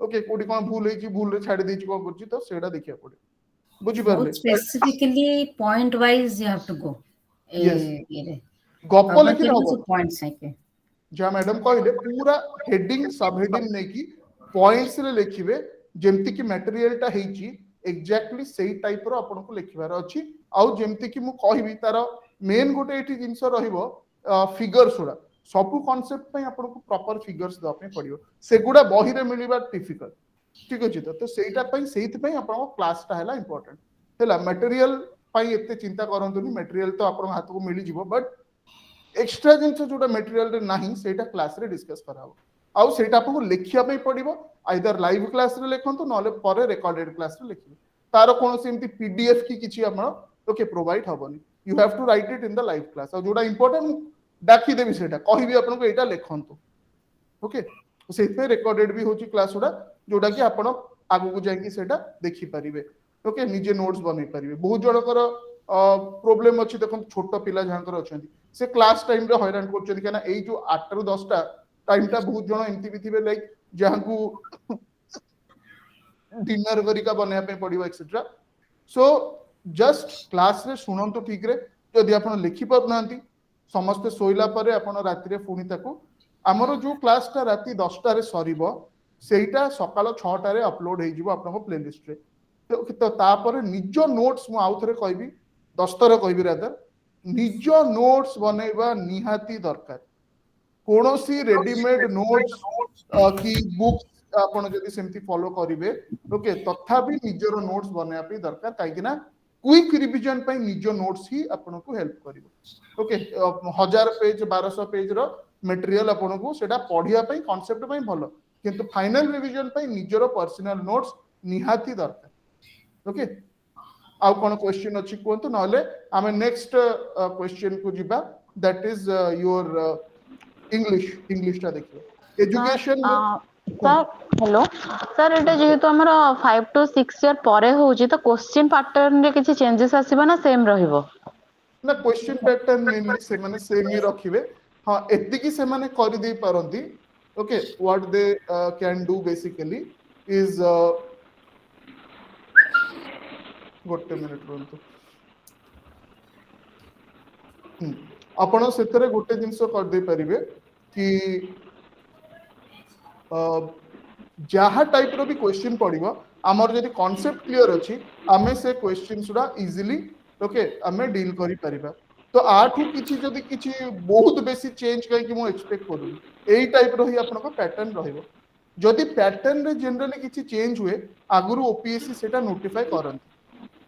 ओके कोडी कोन भूल है कि भूल रे छाडी देछि कोन करछि तो सेडा देखिया पड़ियो बुझि परले बहुत specifically point wise you have to go Yes. गप लेखि रहबो पॉइंट्स है के जा मैडम कहले पूरा हेडिंग सब हेडिंग नै कि पॉइंट्स रे लिखिबे जेमति कि मटेरियल टा हेछि एग्जैक्टली सेही टाइप रो आपन को लिखिबार अछि आ जेमति कि मु कहिबी तार मेन गोटे एठी जिंस रहिबो फिगर्स उडा सब कांसेप्ट पय आपन को प्रॉपर फिगर्स द पे पड़ियो सेगुडा बही रे मिलिबा डिफिकल्ट ठीक अछि तो सेहीटा पय सेहित पय आपन को क्लास टा हैला इंपोर्टेंट हैला मटेरियल पय एते चिंता करंतुनी मटेरियल तो आपन हाथ को मिली जिवो बट एक्स्ट्रा जिंस जोटा मटेरियल रे नाही सेटा क्लास रे डिस्कस कराबो आउ सेटा आपको लिखिया पे पड़िबो आइदर लाइव क्लास रे लेखंतु नले परे रिकॉर्डेड क्लास रे लिखिबो तार कोन सेमती पीडीएफ की किछि हमर ओके प्रोवाइड हबनी you have to write it in the live class आ जोटा इंपोर्टेंट डाकी देबी सेटा कहिबी आपन को एटा लेखंतु ओके से पे रिकॉर्डेड भी होची क्लास उडा जोटा कि आपन आगु को जाई कि सेटा देखि परिबे ओके निजे नोट्स बनै परिबे बहुत जणकर प्रॉब्लम अछि देखन छोट पिला जानकर अछंती से क्लास टाइम रे हैरान करछन केना एई जो 8 ରୁ 10 टा टाइम टा बहुत जण एमती भी थिबे लाइक जहांकू डिनर करिका बने पे पड़िबो एक्सेट्रा सो जस्ट क्लास रे सुनंतो ठीक रे जदि आपण लिखि पर नांती समस्त सोइला परे आपण राति रे पुनी ताकू हमरो जो क्लास टा राति 10 टा रे सरीबो सेईटा सकाळ 6 टा रे अपलोड हे जिवो आपन प्लेलिस्ट रे तो तापर निज नोट्स मु आउ थरे कहबी 10 थर कहबी रादर निज नोट्स बनेबा निहाती दरकार कोनोसी रेडीमेड नोट्स की बुक्स आपण जदि सेमती फॉलो करिवे ओके तथापि निजरो नोट्स बनेबा पे दरकार काहे ना क्विक रिवीजन पे निज नोट्स ही आपण को हेल्प करिवो ओके 1000 पेज 1200 पेज रो मटेरियल आपण को सेटा पढिया पे कांसेप्ट पे भलो किंतु फाइनल रिवीजन पे निजरो पर्सनल नोट्स निहाती दरकार ओके आउ कोन क्वेश्चन अछि कोंतु नले आमे नेक्स्ट क्वेश्चन को जिबा दैट इज योर इंग्लिश टा देखियो एजुकेशन सर हेलो सर एटा जेहेतु हमर 5 to 6 ईयर परे होउची तो क्वेश्चन पैटर्न रे किछि चेंजेस आसीबो ना सेम रहिबो ना क्वेश्चन पैटर्न मेनली से माने सेम ही रखिबे हां एति की से माने करि दे परंती okay what they can do basically is गोटे मिनिट रहंतु आपण सेतरे गोटे जिंस कर दे परिबे कि जहा टाइप रो भी क्वेश्चन पड़िबो हमर जदी कांसेप्ट क्लियर अछि हमें से क्वेश्चन सुडा इजीली ओके हमें डील करि परिबा तो आठु किछि जदी किछि बहुत बेसी चेंज कहि कि मो एक्सपेक्ट करू एई टाइप रो ही आपन को पैटर्न रहिबो जदी पैटर्न रे जनरली किछि चेंज हुए आगुरु ओपीएससी सेटा नोटिफाई करन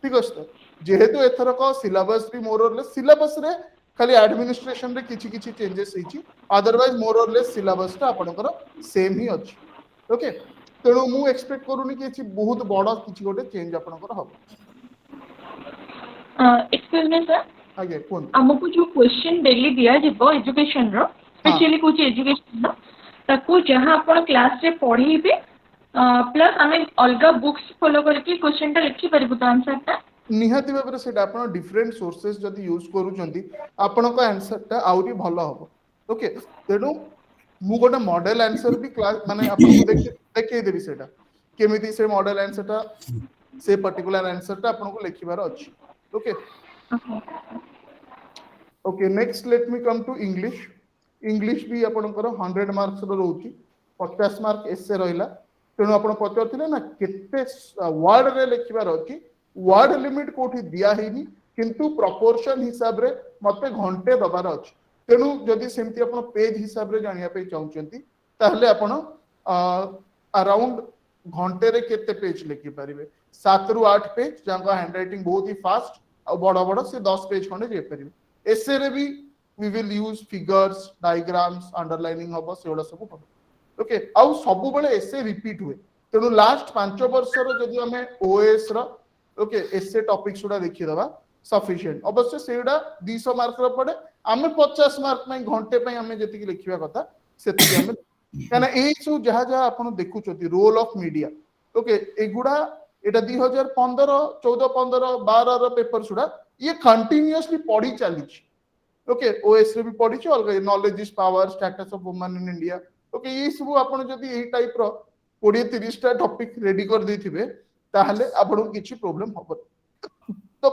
ठीक अछि जेहेतु एथर को सिलेबस भी मोर और लेस सिलेबस रे खाली एडमिनिस्ट्रेशन रे किछि किछि चेंजेस हिची अदरवाइज मोर और लेस सिलेबस ता आपनकर सेम ही अछि ओके तेणु मु एक्सपेक्ट करूनी कि किछि बहुत बड़ किछि गोटे चेंज आपनकर हो एक्सक्यूज मी सर आगे कोन हमको जो क्वेश्चन डेली दिया जिवो एजुकेशन रो स्पेशली कुछ एजुकेशन रो ताको जहां आपण क्लास रे पढीबे प्लस हमें अलगा बुक्स फॉलो करके क्वेश्चन टा लिखि परिबो तो आंसर ता निहाती भाबरे सेटा आपण डिफरेंट सोर्सेस जदी यूज करूचंती आपण को आंसर टा आउरी भलो हो ओके तेणु मु गोटे मॉडल आंसर भी क्लास माने आपण को देखै देबी सेटा केमिति से मॉडल आंसर टा से पर्टिकुलर आंसर टा आपण को लिखिबार अछि okay okay next let me come to English भी आपनकर 100 मार्क्स रो रहउची 50 मार्क एसे रहिला तेणु आपण पचारथिले ना केते वर्ड रे लिखिबार अछि वर्ड लिमिट कोठी दिया हेनी किंतु प्रोपोर्शन हिसाब रे मते घंटे दबार अछि तेणु जदि सेमती आपण पेज हिसाब रे जानिया पे चाहउचंती ताहले आपण अराउंड घंटे रे केते पेज लिखि परिबे 7 ରୁ 8 पेज जांगा हैंडराइटिंग बहुत ही फास्ट और बड़ा बड़ा से 10 पेज खंडे जे परिबे एसे रे भी we will use figures diagrams underlining हबो सेडा सब हबो ओके आउ सब बेले एसे रिपीट हुए तेणु लास्ट 5 वर्ष रो जदि हमें ओएस रो ओके एसे टॉपिक सुडा देखि दबा सफिशिएंट अवश्य सेडा 200 मार्क रो पड़े हमें 50 मार्क में घंटे पे हमें जति की लिखिबा कथा सेति हमें काना ए सु जहा जहा आपण देखु छथि रोल ऑफ मीडिया ओके एगुडा एटा 2015 14 15 12 रो पेपर सुडा ये कंटीन्यूअसली पढी चली छी ओके ओएस रे भी पढ़ी अलग knowledge is power status of woman in India okay ये सब आपण जदी एही टाइप रो 20-30 टा टॉपिक रेडी कर देथिबे ताहले आपण किछि प्रॉब्लम हो तो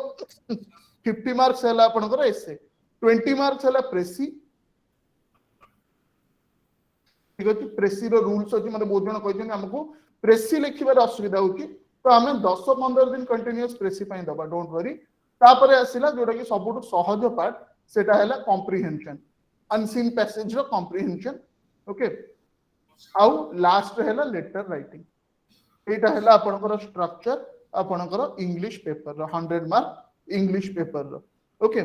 50 मार्क्स हला आपनकर एसे 20 मार्क्स हला प्रेसी ठीक अछि प्रेसी रो रूल्स अछि माने बहुत जण कहछन हमको प्रेसी लिखिबार असुविधा होछि तो आमे 10-15 दिन कंटीन्यूअस प्रेसी पई दबा डोंट वरी तापरे आसिला जोटा कि सबुठ सहज पार्ट सेटा हला कॉम्प्रिहेंशन अनसीन पैसेज रो कॉम्प्रिहेंशन ओके आउ लास्ट हला लेटर राइटिंग एटा हला आपनकर स्ट्रक्चर आपनकर इंग्लिश पेपर रो 100 मार्क इंग्लिश पेपर रो ओके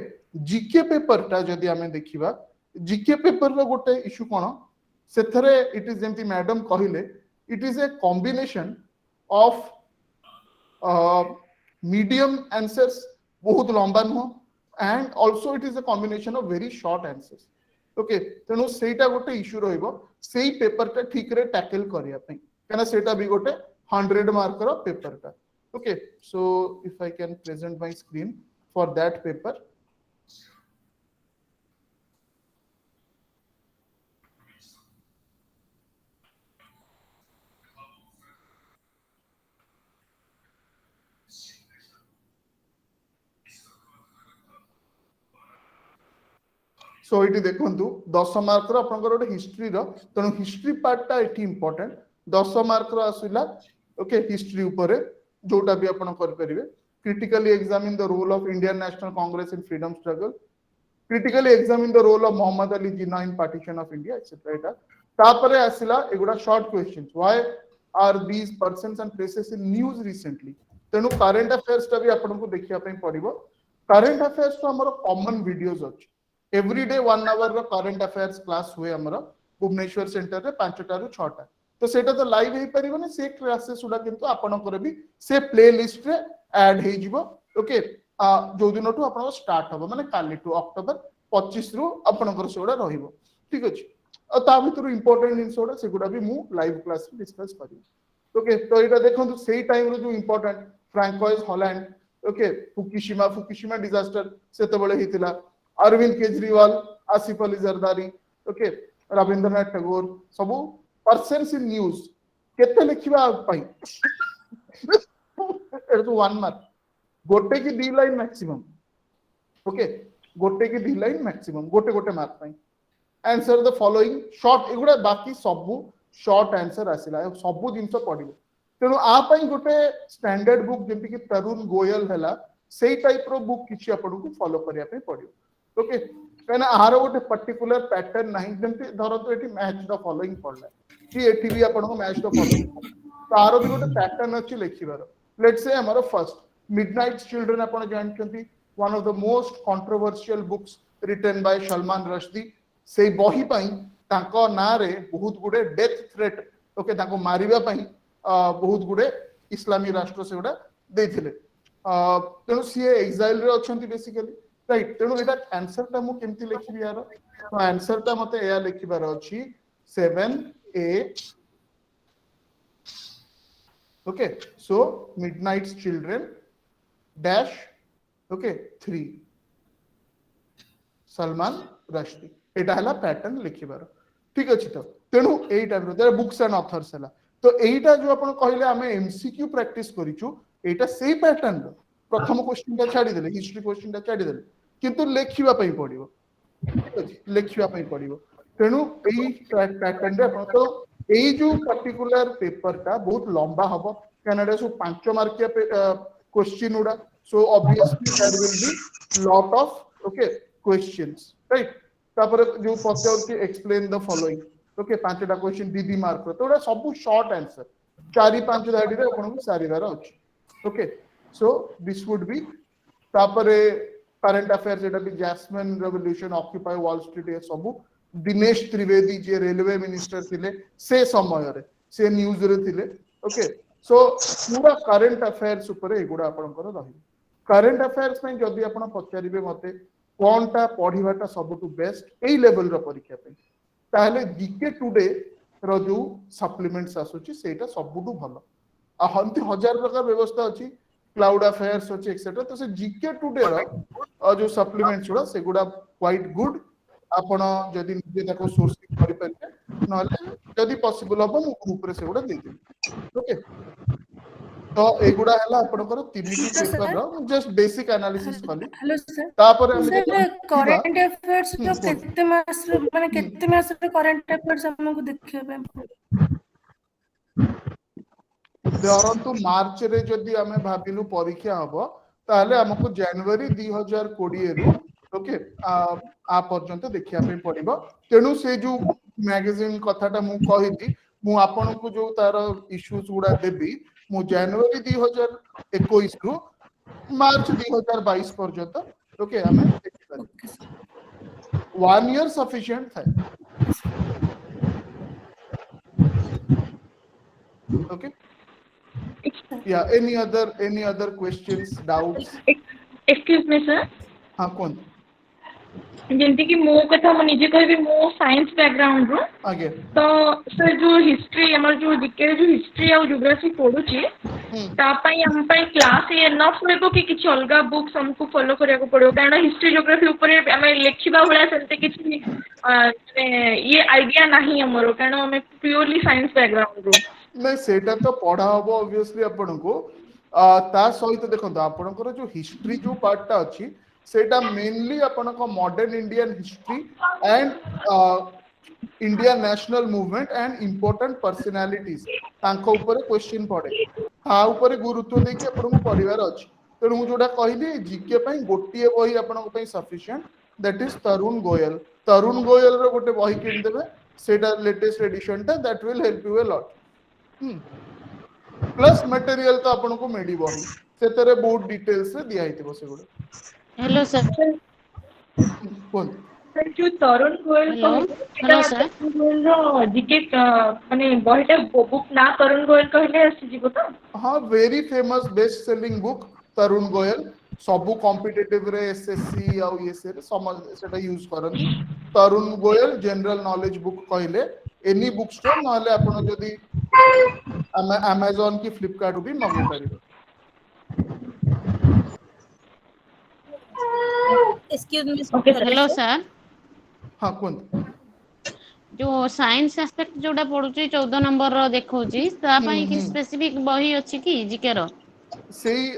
जीके पेपर ता जदी आमे देखिबा जीके पेपर रो गोटे इशू कोन सेथरे इट इज जेंति मैडम कहिले it is a combination of medium answers बहुत लंबा नुह and also it is a combination of very short answers okay तेनु सेटा गोटे इशू रहइबो सेही पेपर ता ठीक रे टैकल करिया पई कना सेटा भी गोटे 100 मार्क रो पेपर ता okay so if I can present my screen for that paper सो इटी देखंतु 10 मार्क रो आपनकर गोटे हिस्ट्री रो तनो हिस्ट्री पार्ट ता एठी इंपोर्टेंट 10 मार्क रो आसिला ओके हिस्ट्री ऊपर जोटा भी आपन कर परिबे critically examine the role of Indian National Congress in freedom struggle critically examine the role of Mohammad Ali Jinnah in partition of India etcetera एटा तापरे आसिला एगुडा short questions why are these persons and places in news recently तेनु current affairs ता भी आपन को देखिया पई पड़िबो करंट अफेयर्स तो हमर कॉमन वीडियोस अछि एवरी डे 1 आवर रो करंट अफेयर्स क्लास हुए हमरा भुवनेश्वर सेंटर रे 5 टा रु 6 टा तो सेटा तो लाइव हे परिबो से क्लासेस उडा किंतु आपन कर भी से प्ले लिस्ट रे ऐड हे जिवो ओके जो दिन टू आपन स्टार्ट होबो माने काली टू अक्टोबर 25 रु आपन कर सेडा रहिबो ठीक अछि ता भितर इंपोर्टेंट इनसोडा सेगुडा भी मु लाइव क्लास में डिस्कस करी ओके तो एटा देखंतु सेही टाइम रो जो important Francois Hollande okay Fukushima disaster सेते बळे हितिला अरविंद केजरीवाल आसिफ अली जरदारी ओके रविंद्रनाथ टैगोर सबु पर्सन्स इन न्यूज़ केते लिखिबा पई एटा तो 1 मार्क गोटे की 2 लाइन मैक्सिमम ओके गोटे की 2 लाइन मैक्सिमम गोटे गोटे मार्क पई आंसर द फॉलोइंग शॉर्ट एगुडा बाकी सबु शॉर्ट आंसर आसिला सबु जिंस पडिबो तेनु आ पई गोटे स्टैंडर्ड बुक जेंति कि तरुण गोयल हला सेही टाइप रो बुक किछि आपन को फॉलो करिया पे पडिबो ओके कहना आहार गोटे पर्टिकुलर पैटर्न नहीं जेंति धरतो एठी मैच द फॉलोइंग पडला कि एठी भी आपन को मैच द फॉलोइंग तो आरो भी गोटे पैटर्न अछि लेखिबार लेट्स से हमर फर्स्ट मिडनाइट चिल्ड्रन आपन जानछंती one of the most controversial books written by Salman Rushdie से बही पई ताको ना रे बहुत गुडे डेथ थ्रेट ओके ताको मारिबा पई बहुत गुडे इस्लामी राष्ट्र से गुडा देथिले तेनु सी एक्साइल रे अछंती बेसिकली राइट तेनु एटा आंसर ता मु केमति लिखिबि यार तो आंसर ता मते या लिखिबार अछि 7A okay so midnight children dash okay 3 Salman Rushdie एटा हला पैटर्न लिखिबार ठीक अछि तो तेनु एटा रो बुक्स एंड ऑथर्स हला तो एटा जो आपण कहले हमें एमसीक्यू प्रैक्टिस करिछु एटा सेही पैटर्न रो प्रथम क्वेश्चन ता छाडी देले हिस्ट्री क्वेश्चन ता छाडी देले किंतु लेखिबा पई पडिबो ठीक अछि लेखिबा पई पडिबो तेनु एई पैटर्न रे आपण तो एई जो पर्टिकुलर पेपर ता बहुत लंबा हबो कनाडा सो 5 मार्किया क्वेश्चन उडा so obviously there will be lot of okay questions right तापर जो पचाउती एक्सप्लेन द फॉलोइंग ओके 5 टा क्वेश्चन दीदी मार्क तो एटा सब शॉर्ट आंसर 4-5 धाडी रे आपण को सारीबार अछि okay so this would be तापरे करंट अफेयर्स एटा भी Jasmine Revolution Occupy Wall Street ये सब दिनेश त्रिवेदी जे रेलवे मिनिस्टर थिले से समय रे से न्यूज़ रे थिले ओके सो पूरा करंट अफेयर्स ऊपर एगुडा आपनकर रही करंट अफेयर्स में जदी आपण पचारिबे मते कोनटा पढिबाटा सबटु बेस्ट एई लेवल रो परीक्षा पे ताहले जीके टुडे रो जो सप्लीमेंट्स आसुची सेटा सबटु भलो आ हंती हजार प्रकार व्यवस्था अछि क्लाउड अफेयर्स अच्छे एक्सेट्रा तो से जीके टुडे रो जो सप्लीमेंट्स गुड़ा सेगुड़ा क्वाइट गुड आपण जदि निजे ताको सोर्सिंग करि परिबे नले जदि पॉसिबल हो मु ग्रुप रे सेगुड़ा दे देबी ओके तो एगुड़ा हला आपनकर तीनटी पेपर रो जस्ट बेसिक एनालिसिस कली हेलो सर तापर हम सर करंट अफेयर्स रो केते मास माने केते मास रे करंट अफेयर्स हमको देखिबे धरतु मार्च रे जदि आमे भाबिलु परीक्षा हबो ताहले हमको जनवरी 2020 रु ओके आ पर्यंत देखिया पे पड़िबो तेनु से जो मैगजीन कथाटा मु कहिली मु आपन को जो तार इश्यूज गुडा देबी मु जनवरी 2021 रु मार्च 2022 पर्यंत ओके हमें 1 ईयर सफिशिएंट था okay yeah any other questions doubts excuse me sir हां कौन जेमती कि मो कथा मु निजे कहबी मो साइंस बैकग्राउंड रो आगे तो सर जो हिस्ट्री हमर जो जीके जो हिस्ट्री और ज्योग्राफी पढुची ता पई हम पई क्लास ये एनफ रहबो कि किछ अलगा बुक्स हमको फॉलो करिया को पड़ो कारण हिस्ट्री ज्योग्राफी ऊपर हमें लेखिबा भला सेते किछ ये आईडिया नाही हमरो कारण हमें प्योरली साइंस बैकग्राउंड रो नहीं सेटा तो पढ़ा हबो ऑब्वियसली आपन को ता सहित देखंतो आपनकर जो हिस्ट्री जो पार्टटा अछि सेटा मेनली आपन को modern Indian history and India national movement and important personalities तांको ऊपर क्वेश्चन पड़े ता ऊपर गुरुत्व देके आपन को पढ़िबार अछि तेणु मु जोडा कहली जीके पई गोटिए बही आपन को पई सफिशिएंट दैट इज तरुण गोयल रो गोटे बही किन देबे सेटा लेटेस्ट एडिशन ता that will help you a lot plus material तो आपन को मिलिबो से तेरे बहुत डिटेल्स से दिया हितबो से गुडा हेलो सर कोन सर जो तरुण गोयल हेलो सर गोयल रो जीके माने बहिटा बुक ना तरुण गोयल कहले आसी जीवो तो हां very famous best selling book Tarun Goyal सबु कॉम्पिटिटिव रे एसएससी आ ईएसए रे समझ सेटा यूज करन Tarun Goyal general knowledge book कहले एनी बुक स्टोर नहले आपण जदी अमेज़न की फ्लिपकार्ट भी मंगे परिबो एक्सक्यूज मी हेलो सर हां कोन जो साइंस एस्पेक्ट जोडा पडुची 14 नंबर रो देखौची ता पई कि स्पेसिफिक बही अछि कि जीके रो सेई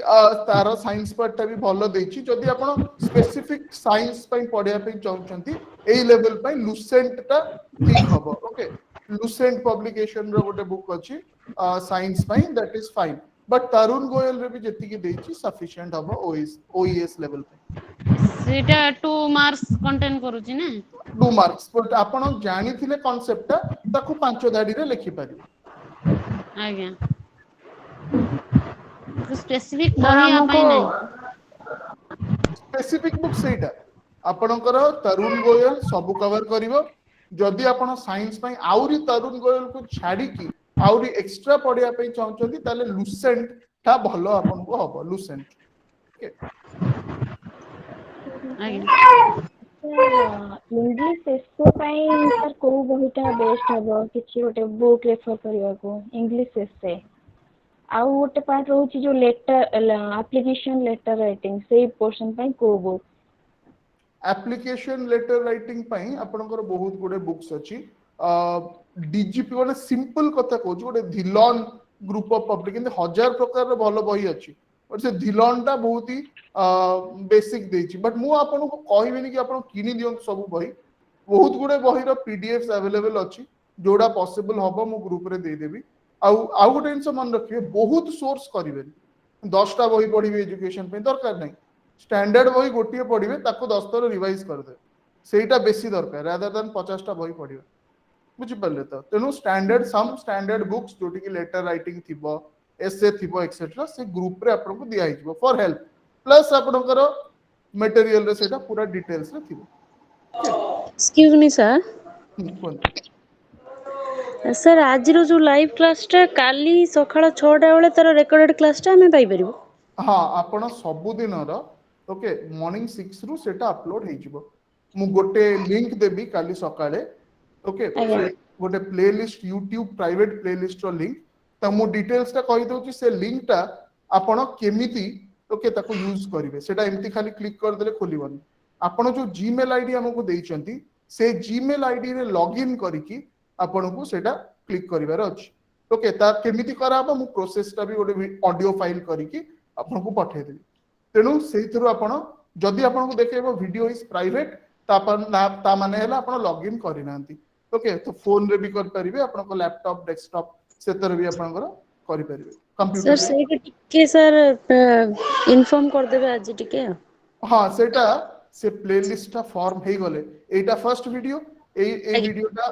तार साइंस पार्टटा भी भलो देछि जदी आपण स्पेसिफिक साइंस पई पढिया पई चाहउचंती एई लेवल पई लुसेंट टा ठीक हबो ओके लुसेंट पब्लिकेशन रो गोटे बुक अछि साइंस पई दैट इज फाइन बट तरुण गोयल रे भी जति की देछि सफिशिएंट हबो ओईएस लेवल पे सेटा 2 मार्क्स कंटेन करूची ना 2 मार्क्स बट आपण जानि थिले कांसेप्ट ताकू 5 धाडी रे लिखि पारि आज्ञा स्पेसिफिक बही आपै नै स्पेसिफिक बुक सेटा आपणकर तरुण गोयल सब कवर करिवो जदि आपण साइंस पई आउरी तरुण गोयल को छाडी की आउरी एक्स्ट्रा पढिया पई चाहउचंती ताले लुसेंट ता भलो आपण को हबो लुसेंट ओके इंग्लिश एसे पई सर को बहिटा बेस्ट हबो किछि गोटे बुक रेफर करिया को इंग्लिश एसे आउ गोटे पार्ट रहउची जो लेटर एप्लीकेशन लेटर राइटिंग से पोर्शन पई को बुक एप्लीकेशन लेटर राइटिंग पई आपनकर बहुत गुडे बुक्स अछि डीजीपी वाला सिंपल कथा कहू गोटे Dhillon group of public in 1000 प्रकार रो भलो बही अछि और से धिलन टा बहुत ही बेसिक देछि बट मु आपन को कहिबेनी कि आपन किनी दियन सब बही बहुत गुडे बही रो पीडीएफ्स अवेलेबल अछि जोडा पॉसिबल हबो मु ग्रुप रे दे देबी आउ गोटे जिनस मन रखिए बहुत सोर्स करिवे 10टा बही पढिबे एजुकेशन पे दरकार नहीं स्टैंडर्ड बही गोटिए पढिबे ताको 10 थर रिवाइज कर दे सेटा बेसी दरकार रादर देन 50टा बही पढिबे बुझि पल्ले तो तेनु स्टैंडर्ड सम स्टैंडर्ड बुक्स जोटी की लेटर राइटिंग थिबो एसे थिबो एक्सेट्रा से ग्रुप रे आपन को दिया हिजबो फॉर हेल्प प्लस आपनकर मटेरियल रे सेटा पूरा डिटेल्स रे थिबो एक्सक्यूज मी सर सर आज रो जो लाइव क्लास टा काली सखाळ 6टा बेले तार रेकॉर्डेड क्लास टा हमें पाई परिबो हां आपण सब दिन रो ओके मॉर्निंग 6 रु सेटा अपलोड हे जिवो मु गोटे लिंक देबी काली सकाळे ओके गोटे प्लेलिस्ट YouTube प्राइवेट प्लेलिस्ट रो लिंक त मु डिटेल्स टा कहि दउची से लिंक टा आपण केमिति ओके ताको यूज करिवे सेटा एमती खाली क्लिक कर देले खोलिबनी आपण जो जीमेल आईडी हमको देइचंती से जीमेल आईडी रे लॉगिन करिकी आपण को सेटा क्लिक करिवार अछि ओके ता केमिति कराबा मु प्रोसेस ता भी गोटे ऑडियो फाइल करिकी आपण को पठे देबी तेनु सेहि थरु आपण जदि आपण को देखेबो वीडियो इज प्राइवेट ता माने हैला आपण लॉगिन करि नांती ओके तो फोन रे भी कर परिबे आपण को लैपटॉप डेस्कटॉप सेतर भी आपण करि परिबे कंप्यूटर सर सेटा टिके सर इन्फॉर्म कर देबे आज टिके हां सेटा से प्लेलिस्ट टा फॉर्म हे गले एटा फर्स्ट वीडियो ए वीडियो टा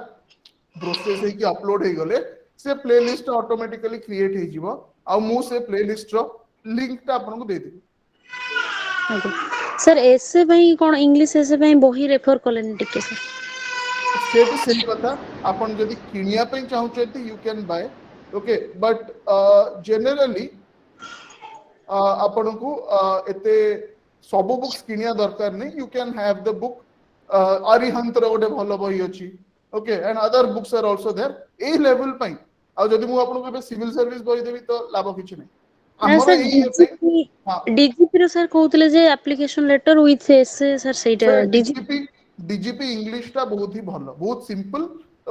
प्रोसेस हे कि अपलोड हे गले से प्लेलिस्ट ऑटोमेटिकली क्रिएट हे जिवो आ मु से प्लेलिस्ट रो लिंक टा आपन को दे देबी सर एसे भाई कोन इंग्लिश एसे भाई बही रेफर करलेनी टिके सर से भी सही कथा अपन जदि किनिया पे चाहू चेती you can buy okay but generally अपन को एते सब बुक्स किनिया दरकार नहीं you can have the book Arihant रो गोटे भलो बही अछि okay and other books are also there a level पई आ जदि मु अपन को सिविल सर्विस बही देबी तो लाभ किछ नहीं डीजीपी रो सर कहउतले जे application letter with essay sir सेटा डीजीपी इंग्लिश टा बहुत ही भलो बहुत सिंपल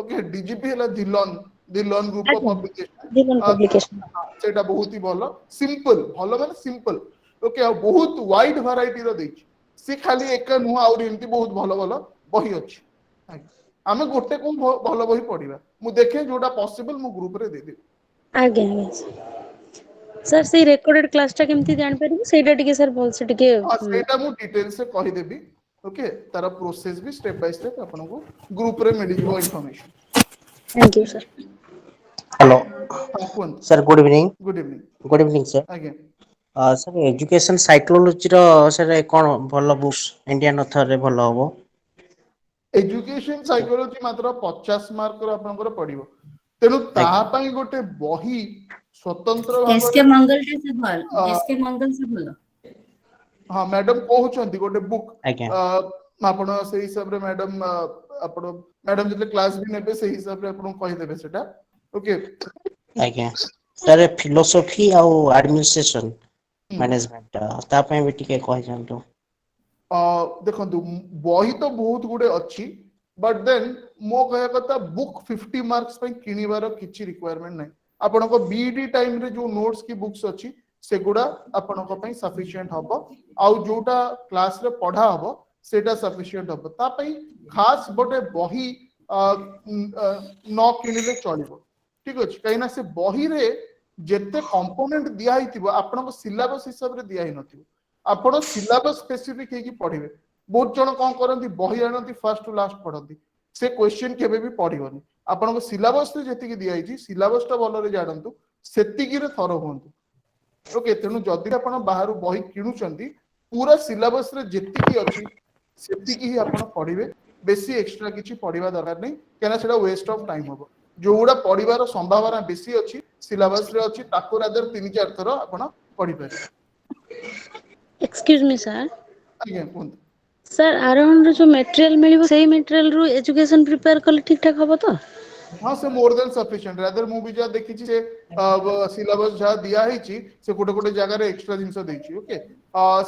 ओके डीजीपी हला दिलन ग्रुप ऑफ पब्लिकेशन सेटा बहुत ही भलो सिंपल भलो माने सिंपल ओके आ बहुत वाइड वैरायटी रो देछि से खाली एक नु और एंती बहुत भलो भलो बही अछि आमे गोटे को भलो बही पढिबा मु देखे जोटा पॉसिबल मु ग्रुप रे दे दे आगे आगे सर से रिकॉर्डेड क्लास टा केमती जान परिबो सेटा टिके सर बोल से टिके सेटा मु डिटेल से कहि देबी ओके तारा प्रोसेस भी स्टेप बाय स्टेप आपन को ग्रुप रे मिल जिवो information thank you sir hello sir good evening sir again sir education psychology रो सर कोन भलो बुक्स इंडियन ऑथर रे भलो होबो एजुकेशन साइकोलॉजी मात्र 50 मार्क रो आपन को पडिबो तेनु ता पई गोटे बही स्वतंत्र एसके मंगल से भल एसके मंगल से भलो हां मैडम कहउचंती गोटे बुक आज्ञा आपण से हिसाब रे मैडम आपण मैडम जले क्लास भी नेबे से हिसाब रे आपण कहि देबे सेटा ओके आज्ञा सर फिलोसॉफी आ एडमिनिस्ट्रेशन मैनेजमेंट ता पई भी टिके कहि जानतो देखंतु बही तो बहुत गुडे अछि बट देन मो कहया कथा बुक 50 मार्क्स पई किनिबार किछि रिक्वायरमेंट नै आपण को बीडी टाइम रे जो नोट्स की बुक्स अछि सेगुडा आपण को पई सफिशिएंट हबो आ जोटा क्लास रे पढा हबो सेटा सफिशिएंट हबो ता पई खास बटे बही न किनिले चलिबो ठीक अछि कहिना से बही रे जेते कंपोनेंट दिया हितिबो आपण को सिलेबस हिसाब रे दिया हि नथिबो आपण सिलेबस स्पेसिफिक हे की पढिबे बहुत जण कोन करंती बही आनंती फर्स्ट टू लास्ट पढंती से क्वेश्चन केबे भी पढिबोनी आपण को सिलेबस रे जेति की दिया हिची सिलेबस ता भलो रे जानंतु सेति की रे थरो होंतु ओके तेनु जदि आपण बाहरु बही किनुचंती पूरा सिलेबस रे जेति की अछि सेति की ही आपण पढिबे बेसी एक्स्ट्रा किछि पढिबा दरकार नै केना सेटा वेस्ट ऑफ टाइम होबो जोडा पढिबार संभावना बेसी अछि सिलेबस रे अछि ताको रादर 3-4 थरो आपण पढि पारे एक्सक्यूज मी सर आज्ञा कोन सर आरोहण रो जो मटेरियल मिलिबो सेही मटेरियल रो एजुकेशन प्रिपेयर करले ठीक ठाक हबो तो हां से मोर देन सफिशिएंट रादर मु भी जा देखि छी से सिलेबस जा दिया है छी से कोटे कोटे जगह रे एक्स्ट्रा जिंस देइ छी ओके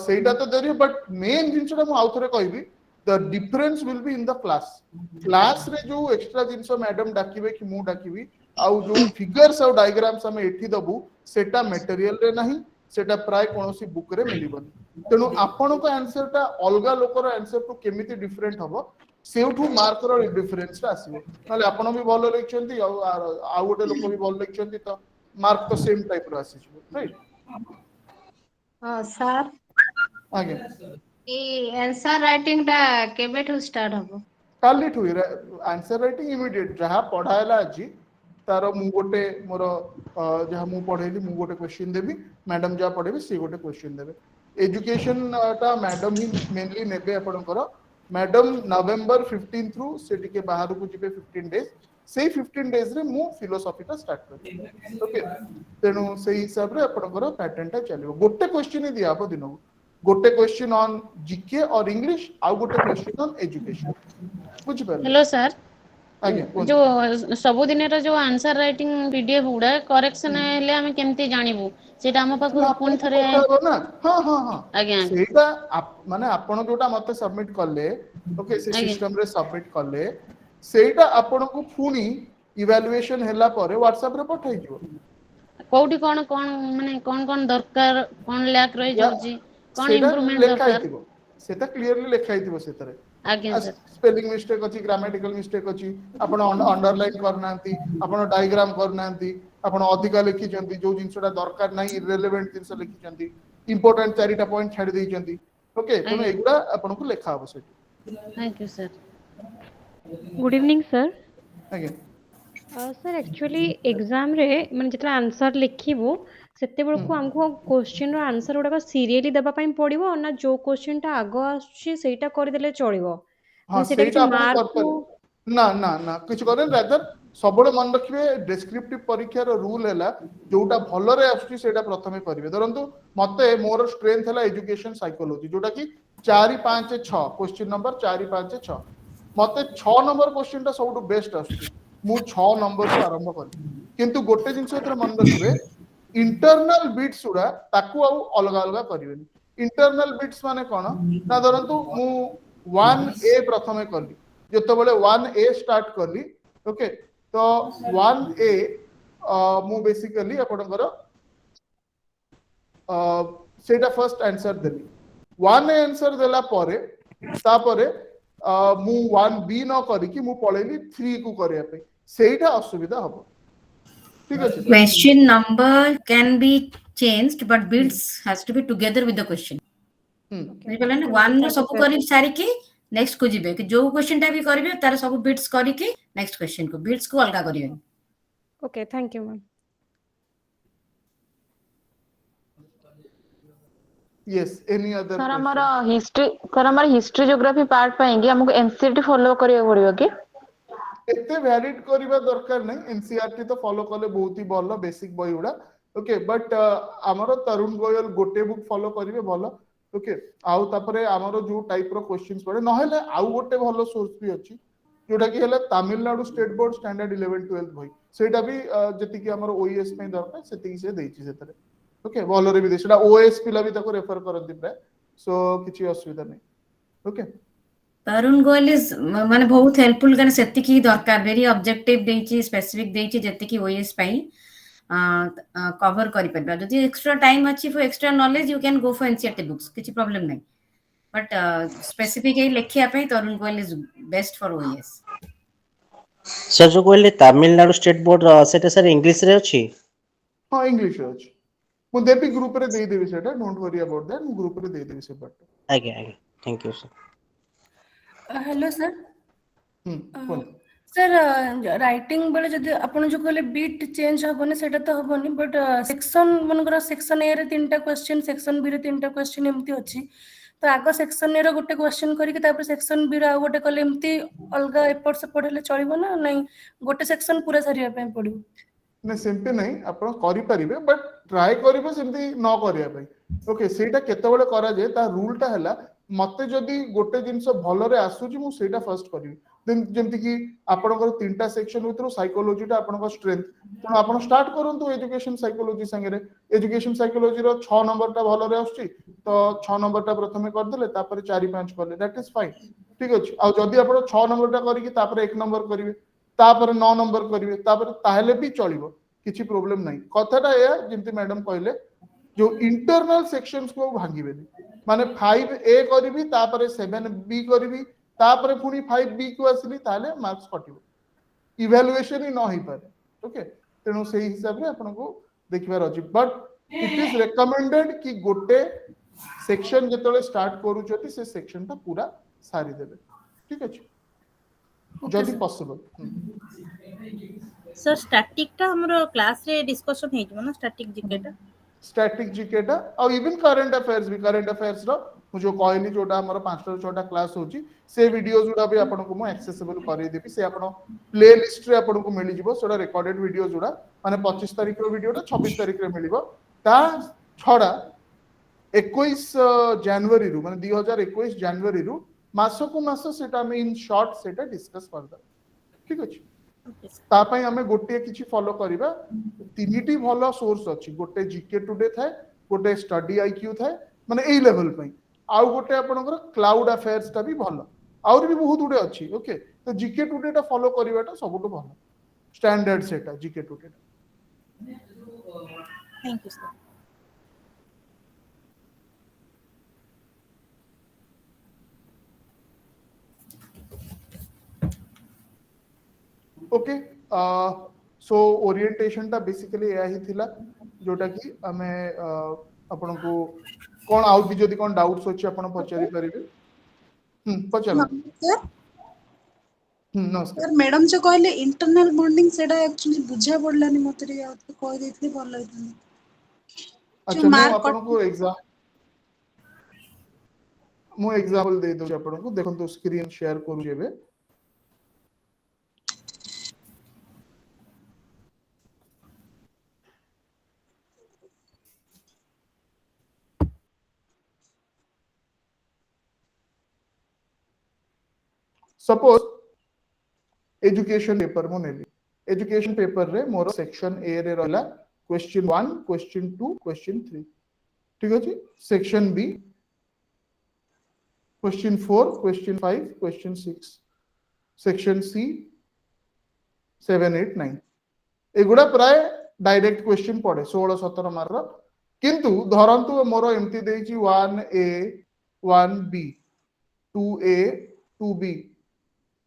सेटा तो देरी बट मेन जिंसटा मु आउथरे कहबी the difference will be in the class रे जो एक्स्ट्रा जिंस मैडम डाकिबे कि मु डाकिबी आ जो फिगर्स और डायग्राम्स हम एठी दबु सेटा मटेरियल रे नाही सेटा प्राय कोनोसी बुक रे मिलिबनी तेनु आपण को आंसर टा अलगा लोकर आंसर तो केमिति डिफरेंट हबो सेउठु मार्क रो डिफरेंस आसीबो नाले आपण भी भलो लिखछंती आ गोटे लोक भी भलो लिखछंती तो मार्क तो सेम टाइप रो आसीबो राइट हां सर आगे ए आंसर राइटिंग टा केबेठु स्टार्ट हबो काली ठु आंसर राइटिंग इमीडिएट जहा पढायला अछि तार मु गोटे मोर जहा मु पढेली मु गोटे क्वेश्चन देबी मैडम जहा पढेबी से गोटे क्वेश्चन देबे एजुकेशन टा मैडम ही मेनली नेबे आपनकर मैडम नवंबर 15 थ्रू से टिके बाहर को जिबे 15 डेज से 15 डेज रे मु फिलोसॉफी टा स्टार्ट कर ओके तेनु से हिसाब रे आपनकर पैटर्न टा चलिबो गोटे क्वेश्चन ही दिया दिन गोटे क्वेश्चन ऑन जीके और इंग्लिश आ गोटे क्वेश्चन ऑन एजुकेशन बुझ पर हेलो सर आगे जो सबुदिन जो आंसर राइटिंग पीडीएफ गुड़ा करेक्शन हेले आमे केमती जानिबु सेटा हम पाखु पुन थरे ना हाँ हाँ हाँ आज्ञा सेटा माने आपण जोटा मते सबमिट करले ओके से आज्ञा सिस्टम रे सबमिट करले सेटा आपण को पुनी इवैल्यूएशन हैला परे व्हाट्सएप रे पठाई दियो कोठी कोन कोन माने कोन दरकार कोन लैक रहि जाउची कोन सेटा इंप्रूवमेंट लेखा दरकार आइतिबो सेटा क्लियरली लेखा आइतिबो सेतरे आज्ञा सर स्पेलिंग मिस्टेक अछि ग्रामेटिकल मिस्टेक अछि आपण अंडरलाइन करनांती आपण डायग्राम करनांती आपण अधिका लिखि जंती जो जिंसटा दरकार नाही इररिलेवेंट जिंस लिखि जंती इंपोर्टेंट चारिटा पॉइंट छाडी देई जंती ओके तनो एगुडा आपण को लेखा आवश्यक thank you sir good evening sir आज्ञा सर एक्चुअली एग्जाम रे माने जेतला आंसर लिखिबो सेते बेलको हमको क्वेश्चन रो आंसर गुडा सीरियली देबा पई पड़िबो ना जो क्वेश्चन टा आगो आछी सेटा कर देले चलिबो हाँ सेटा सेटा किछि आपण मार्क कर पर ना ना ना कुछ करे रादर सबले मन रखिबे डिस्क्रिप्टिव परीक्षा रो रूल हैला जोटा भलो रे आछी सेटा प्रथमे करिवे धरंतु मते मोर स्ट्रेंथ हैला एजुकेशन साइकोलॉजी जोटा कि 4 5 6 क्वेश्चन नंबर 4 5 6 मते 6 नंबर क्वेश्चन टा सबटु बेस्ट आछी मु 6 नंबर से आरंभ करी किंतु गोटे जिंस एतर मन रखिबे इंटरनल बिट्स उडा ताकू आ अलगा अलगा करिवेनी इंटरनल बिट्स माने कोन ना धरंतु मु 1A प्रथमे करली जेतबेले 1A स्टार्ट करली ओके तो 1A मु बेसिकली आपनकर सेटा फर्स्ट आंसर देली 1A आंसर देला परे तापरे मु 1B न करी कि मु पळेली 3 को करिया पे सेटा असुविधा हबो ठीक अछि Question number can be changed, but bits has to be together with the question. बुझिपले ना वन सब करी सारी की नेक्स्ट को जिबे कि जो क्वेश्चन टा भी करबे तार सब बिट्स करी की नेक्स्ट क्वेश्चन को बिट्स को अलगा करियो okay thank you ma'am yes any other sir हमारा हिस्ट्री ज्योग्राफी पार्ट पाएंगे हमको एनसीईआरटी फॉलो करियो पड़ियो कि एते वैलिड करिबा दरकार नै एनसीईआरटी तो फॉलो करले बहुत ही भलो बेसिक बय उडा ओके बट हमरो तरुण गोयल गोटे बुक फॉलो करिवे भलो ओके आउ तापरे हमरो जो टाइप रो क्वेश्चंस पड़े न हेले आउ गोटे भलो सोर्स भी अछि जोटा कि हेले तमिलनाडु स्टेट बोर्ड स्टैंडर्ड 11 12 भई सेटा भी जति कि हमरो ओएस पे दरकार सेति से देछि सेतरे ओके भलो रे भी सेटा ओएस पिला भी ताको रेफर करंती प्राय सो किछि असुविधा नै ओके तरुण गोयल इज माने बहुत हेल्पफुल कारण सेति की दरकार वेरी ऑब्जेक्टिव देछि स्पेसिफिक देछि जति कि ओएस पाई कवर करि परबा जदि एक्स्ट्रा टाइम अछि for extra knowledge you can go for NCERT books किछि प्रॉब्लम नै बट स्पेसिफिक ए लेखिया पे तरुण Goyal is best for OS sir जो कहले तमिलनाडु स्टेट बोर्ड सेटा सर इंग्लिश रे अछि हां इंग्लिश रे अछि मु देबी ग्रुप रे देई देबी सेटा डोंट वरी अबाउट दैट मु ग्रुप रे देई देबी से बट आगे आगे thank you sir hello sir cone sir writing बेले जदि आपण जो कहले बीट चेंज होबनी सेटा तो होबनी बट सेक्शन मनकर सेक्शन ए रे तीनटा क्वेश्चन सेक्शन बी रे तीनटा क्वेश्चन एमती अछि तो आगो सेक्शन ए रो गोटे क्वेश्चन करी के तापर सेक्शन बी रो गोटे कले एमती अलगा एपट से पढले चलिबो ना नहीं गोटे सेक्शन पूरा सरिया पे पडिबो ने सिंपल नहीं आपण करि परिबे बट ट्राई करिबे सिंपली न करिया भाई ओके सेटा केतेबेले करा जे ता रूल टा हला मते जदी गोटे जिंस भलो रे आसुची मु सेटा फर्स्ट करिवि जेमति कि आपनकर तीनटा सेक्शन उतरो साइकोलॉजी टा आपनकर स्ट्रेंथ तो आपण स्टार्ट करंतु एजुकेशन साइकोलॉजी संगे एजुकेशन साइकोलॉजी रो 6 नंबर टा भलो रे आसुची तो 6 नंबर टा प्रथमे कर देले तापर 4 5 करले दैट इज फाइन ठीक अछि आ जदी आपण 6 नंबर टा करी कि तापर 1 नंबर करिवे तापर 9 नंबर करिवे तापर ताहेले भी चलिबो किछि प्रॉब्लम नहीं कथाटा या जेमति मैडम कहले जो इंटरनल सेक्शंस को भांगीबेनी माने 5A करबी तापर 7B करबी तापर पुनी 5B को आसली ताले मार्क्स कटिबो इवैल्यूएशन ही न होई पारे ओके तेनो सेही हिसाब रे आपन को देखिबार अछि बट इट इज रेकमेंडेड कि गोटे सेक्शन जेतले स्टार्ट करू जति से सेक्शन ता पूरा सारी देबे ठीक अछि जदी पॉसिबल सर स्टैटिक टा हमरो क्लास रे डिस्कशन हे जमो ना स्टैटिक जीके टा और इवन करंट अफेयर्स रो जो कहली जोटा हमर 5 टा 6 टा क्लास होची से वीडियोस जोटा भी आपन को मो एक्सेसिबल करै देबी से आपन प्ले लिस्ट रे आपन को मिली जिवो सोडा रिकॉर्डेड वीडियो जोटा माने 25 तारिख रो वीडियो टा 26 तारिख रे मिलिबो ता छडा 21 जनवरी रु माने 2021 जनवरी रु मासो को मासो सेटा में इन शॉर्ट सेटा डिस्कस करदा ठीक अछि ता पई हमें गोटे किछि फॉलो करिबा तीनिटी भलो सोर्स अछि गोटे जीके टुडे थाए गोटे स्टडी आईक्यू थाए माने एई लेवल पई आउ गोटे आपनकर क्लाउड अफेयर्स ता भी भलो और भी बहुत गुडे अछि ओके तो जीके टुडे ता फॉलो करिबाटा सबटु भलो स्टैंडर्ड सेटा GK today thank you sir okay so orientation ता बेसिकली एया ही थिला जोटा कि हमें आपन को कोन आउ भी जदी कोन डाउट्स अछि आपन पचारि परिबे पचार सर नमस्कार सर मैडम जो कहले इंटरनल बॉन्डिंग सेटा एक्चुअली बुझा पड़लानी मते रे आ कह देथि भल होइतनी अच्छा मु आपन को एग्जांपल दे दो आपन को देखो तो स्क्रीन शेयर करू जेबे सपोज एजुकेशन पेपर मो नेली एजुकेशन पेपर रे मोर सेक्शन ए रे रहला क्वेश्चन 1 क्वेश्चन 2 क्वेश्चन 3 ठीक अछि section B question 4 question 5 question 6 section C 7 8 9 एगुडा प्राय डायरेक्ट क्वेश्चन पड़े 16 17 मार्क किंतु धरंतु मोर एमती देछि 1a 1b 2a 2b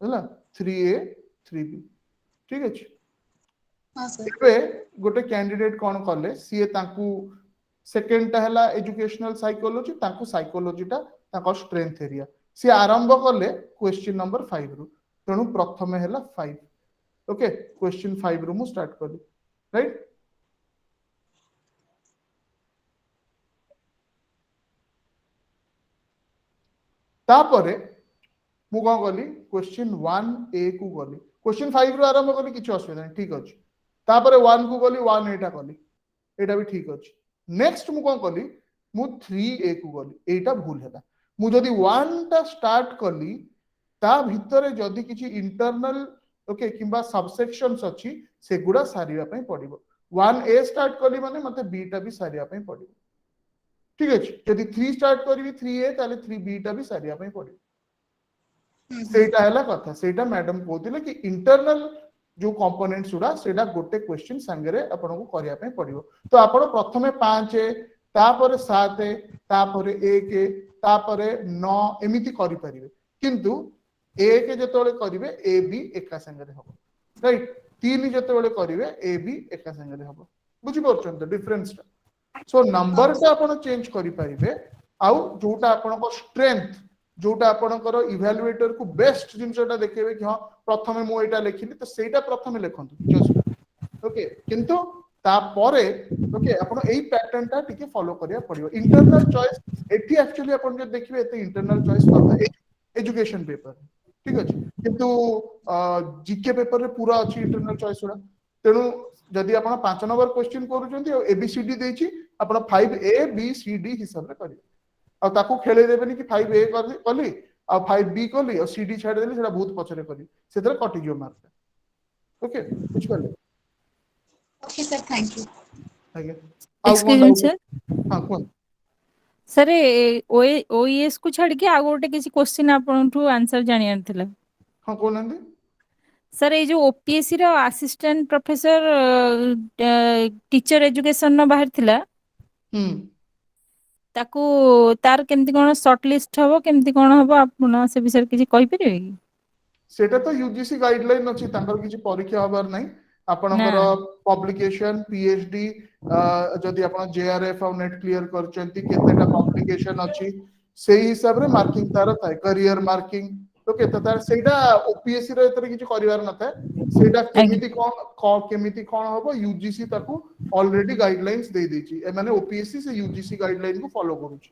हैला 3a 3b ठीक अछि हां सर एबे गोटे कैंडिडेट कोन करले सीए ताकू सेकंड ता हला एजुकेशनल साइकोलॉजी ताकू साइकोलॉजी ता ताको स्ट्रेंथ एरिया सी आरंभ करले क्वेश्चन नंबर 5 रु तणु प्रथमे हला 5 ओके क्वेश्चन 5 रु मु स्टार्ट करली राइट तापरे मु कोन करली क्वेश्चन 1a को गली क्वेश्चन 5 रु आरंभ करली किछ असुविधा नहीं ठीक अछि तापरे 1 को गली 1 एटा गली एटा भी ठीक अछि नेक्स्ट मु कोन करली मु 3a को गली एटा भूल हैला मु जदी 1 ता स्टार्ट करली ता भितरे जदी किछि इंटरनल ओके किबा सबसेक्शंस अछि सेगुडा सारिया पई पडिबो 1a स्टार्ट करली माने मते b टा भी सारिया पई पडिबो ठीक अछि जदी 3 स्टार्ट करबी 3a ताले 3b टा भी सारिया पई पडिबो सेटा हला कथा सेटा मैडम कहतिले कि इंटरनल जो कंपोनेंट्स उडा सेटा गोटे क्वेश्चन संगे आपन को करिया पे पड़िबो तो आपण प्रथमे 5 तापर 7 तापर 1 तापर 9 एमिति करि परिबे किंतु 1 जेतोले करिवे ए बी एका संगे हबो राइट 3 जेतोले करिवे ए बी एका संगे हबो बुझि परछन तो डिफरेंस सो नंबर से आपण चेंज करि परिबे आउ जोटा आपण को स्ट्रेंथ जोटा आपनकर इवैल्यूएटर को बेस्ट जिनसटा देखेबे कि हां प्रथमे मो एटा लेखिली तो सेटा प्रथमे लेखंतु ओके किंतु ता परे ओके आपण एई पैटर्न ता टिके फॉलो करिया पड़ियो इंटरनल चॉइस एठी एक्चुअली आपण जे देखिबे एते इंटरनल चॉइस नथा एजुकेशन पेपर ठीक अछि किंतु जीके पेपर रे पूरा अछि इंटरनल चॉइस उडा तेनु जदी आपण 5 नंबर क्वेश्चन करूचंती एबीसीडी देछि आपण 5a b c d हिसाब रे करियो आ ताकू खेले देबेनी कि 5a करली आ 5b करली और cd छाड़ देली सेटा बहुत पछरे करली सेतरे कटि गयो मार्क ओके कुछ करले ओके सर थैंक यू आगे एक्सक्यूज मी सर हां कोन सर ओएस को छाड़ के आ गोटे किसी क्वेश्चन आपन ठू आंसर जानियार थिला हां कोन हंदी सर ये जो ओपीएससी रो असिस्टेंट प्रोफेसर टीचर एजुकेशन न बाहर थिला ताकू तार केमती कोन शॉर्ट लिस्ट हबो केमती कोन हबो आपन से विषय किछि कहि परिबे कि सेटा तो यूजीसी गाइडलाइन अछि तांकर किछि परीक्षा हबार नै आपनकर पब्लिकेशन पीएचडी जदी आपण जेआरएफ और नेट क्लियर करचंती केतेटा पब्लिकेशन अछि सेही हिसाब रे मार्किंग तार थाय करियर मार्किंग ओके तो तार सेटा ओपीएससी रे एतरे किछि करिवार नथा सेटा केमिति कोन हबो यूजीसी ताकू ऑलरेडी गाइडलाइंस दे देछि ए माने ओपीएससी से यूजीसी गाइडलाइन को फॉलो करूछि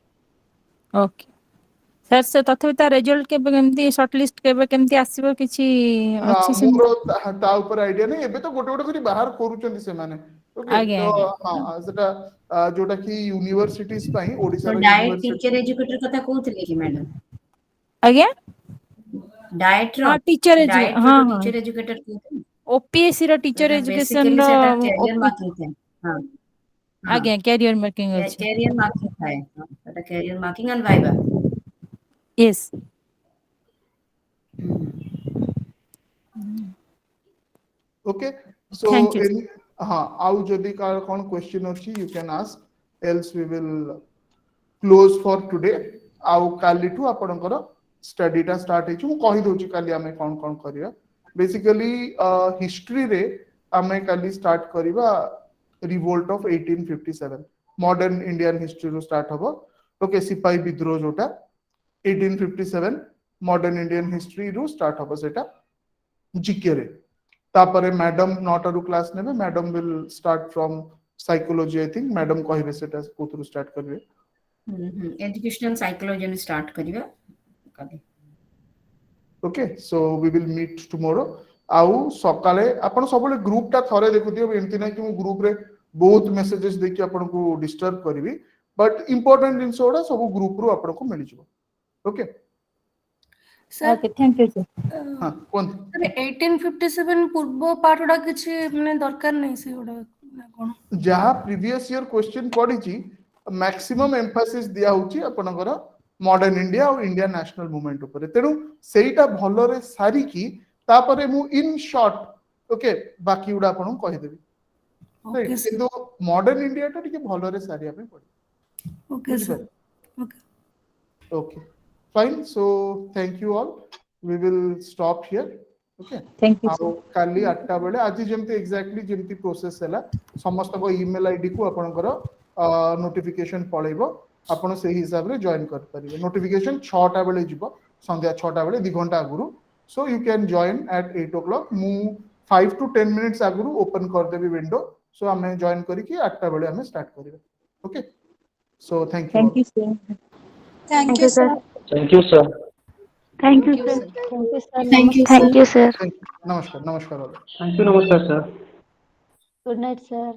ओके सर से तथि ता रिजल्ट के केमती शॉर्ट लिस्ट के केमती आसीबो किछि अछि से मोरो ता ऊपर आईडिया नै एबे तो गोटे गोटे करी बाहर करूचंती से माने ओके तो हां सेटा जोटा कि यूनिवर्सिटीज पई ओडिसा यूनिवर्सिटी टीचर एजुकेटर कथा कहउतले कि मैडम आज्ञा डाइट रो हाँ टीचर डाइट रो हाँ तो हाँ टीचर एजुकेटर कहते ओपीएससी रो टीचर हैं एजुकेशन बेसिकली रो सेटा कैरियर ओपी मार्किंग थे हाँ हाँ आज्ञा कैरियर मार्किंग अछि कैरियर मार्किंग थाए सेटा career marking and viva yes okay so thank you any हाँ आउ जदि कार कोन क्वेश्चन अछि you can ask else we will close for today आउ काली टू आपनकर स्टडी टा स्टार्ट हेछु मु कहि दोची काली हमें कोन कोन करिया बेसिकली हिस्ट्री रे हमें काली स्टार्ट करिवा revolt of 1857 modern Indian history रो स्टार्ट हबो ओके सिपाही विद्रोह जोटा 1857 मॉडर्न इंडियन हिस्ट्री रो स्टार्ट हबो सेटा जीके रे तापरे मैडम 9 रू क्लास नेबे madam will start from psychology I think madam कहिबे सेटा कोथरू स्टार्ट करबे एजुकेशनल साइकोलॉजी स्टार्ट करिवा काली okay so we will meet tomorrow आउ सकाळे आपण सबले ग्रुप टा थरे देखुथियो एमति नै कि मु ग्रुप रे बहुत मेसेजेस देखि आपण को डिस्टर्ब करबी बट इंपोर्टेंट जिंसोडा सब ग्रुप रू आपण को मिल जिवो okay sir okay thank you sir हां कोन सर 1857 पूर्व पाठडा किछि माने दरकार नै से गोडा कोन जहाँ प्रीवियस ईयर क्वेश्चन पढ़ी मैक्सिमम एम्फासिस दिया होची आपनकर मॉडर्न इंडिया और इंडिया नेशनल मूवमेंट ऊपर तेणु सेटा भलरे सारी की तापरे मु इन शॉर्ट ओके बाकी उडा आपन कहि देबी ओके किंतु मॉडर्न इंडिया टा टिके भलरे सारिया पे पड़ी okay sir okay okay fine so thank you all we will stop here okay thank you आउ काली 8टा बेले आज जेमती एग्जैक्टली जेमती प्रोसेस हैला समस्त को ईमेल आईडी को आपनकर नोटिफिकेशन पळेबो आपण से हिसाब रे जॉइन कर परिबे नोटिफिकेशन 6टा बेले जिवो संध्या 6टा बेले 2 घंटा आगुरु so you can join at 8 o'clock मु 5 to 10 मिनिट्स आगुरु ओपन कर देबी विंडो सो हमें जॉइन करी कि 8टा बेले हमें स्टार्ट करिवे okay so thank you sir thank you sir thank you sir thank you sir thank you thank you sir नमस्कार नमस्कार all. थैंक यू नमस्कार सर गुड नाइट सर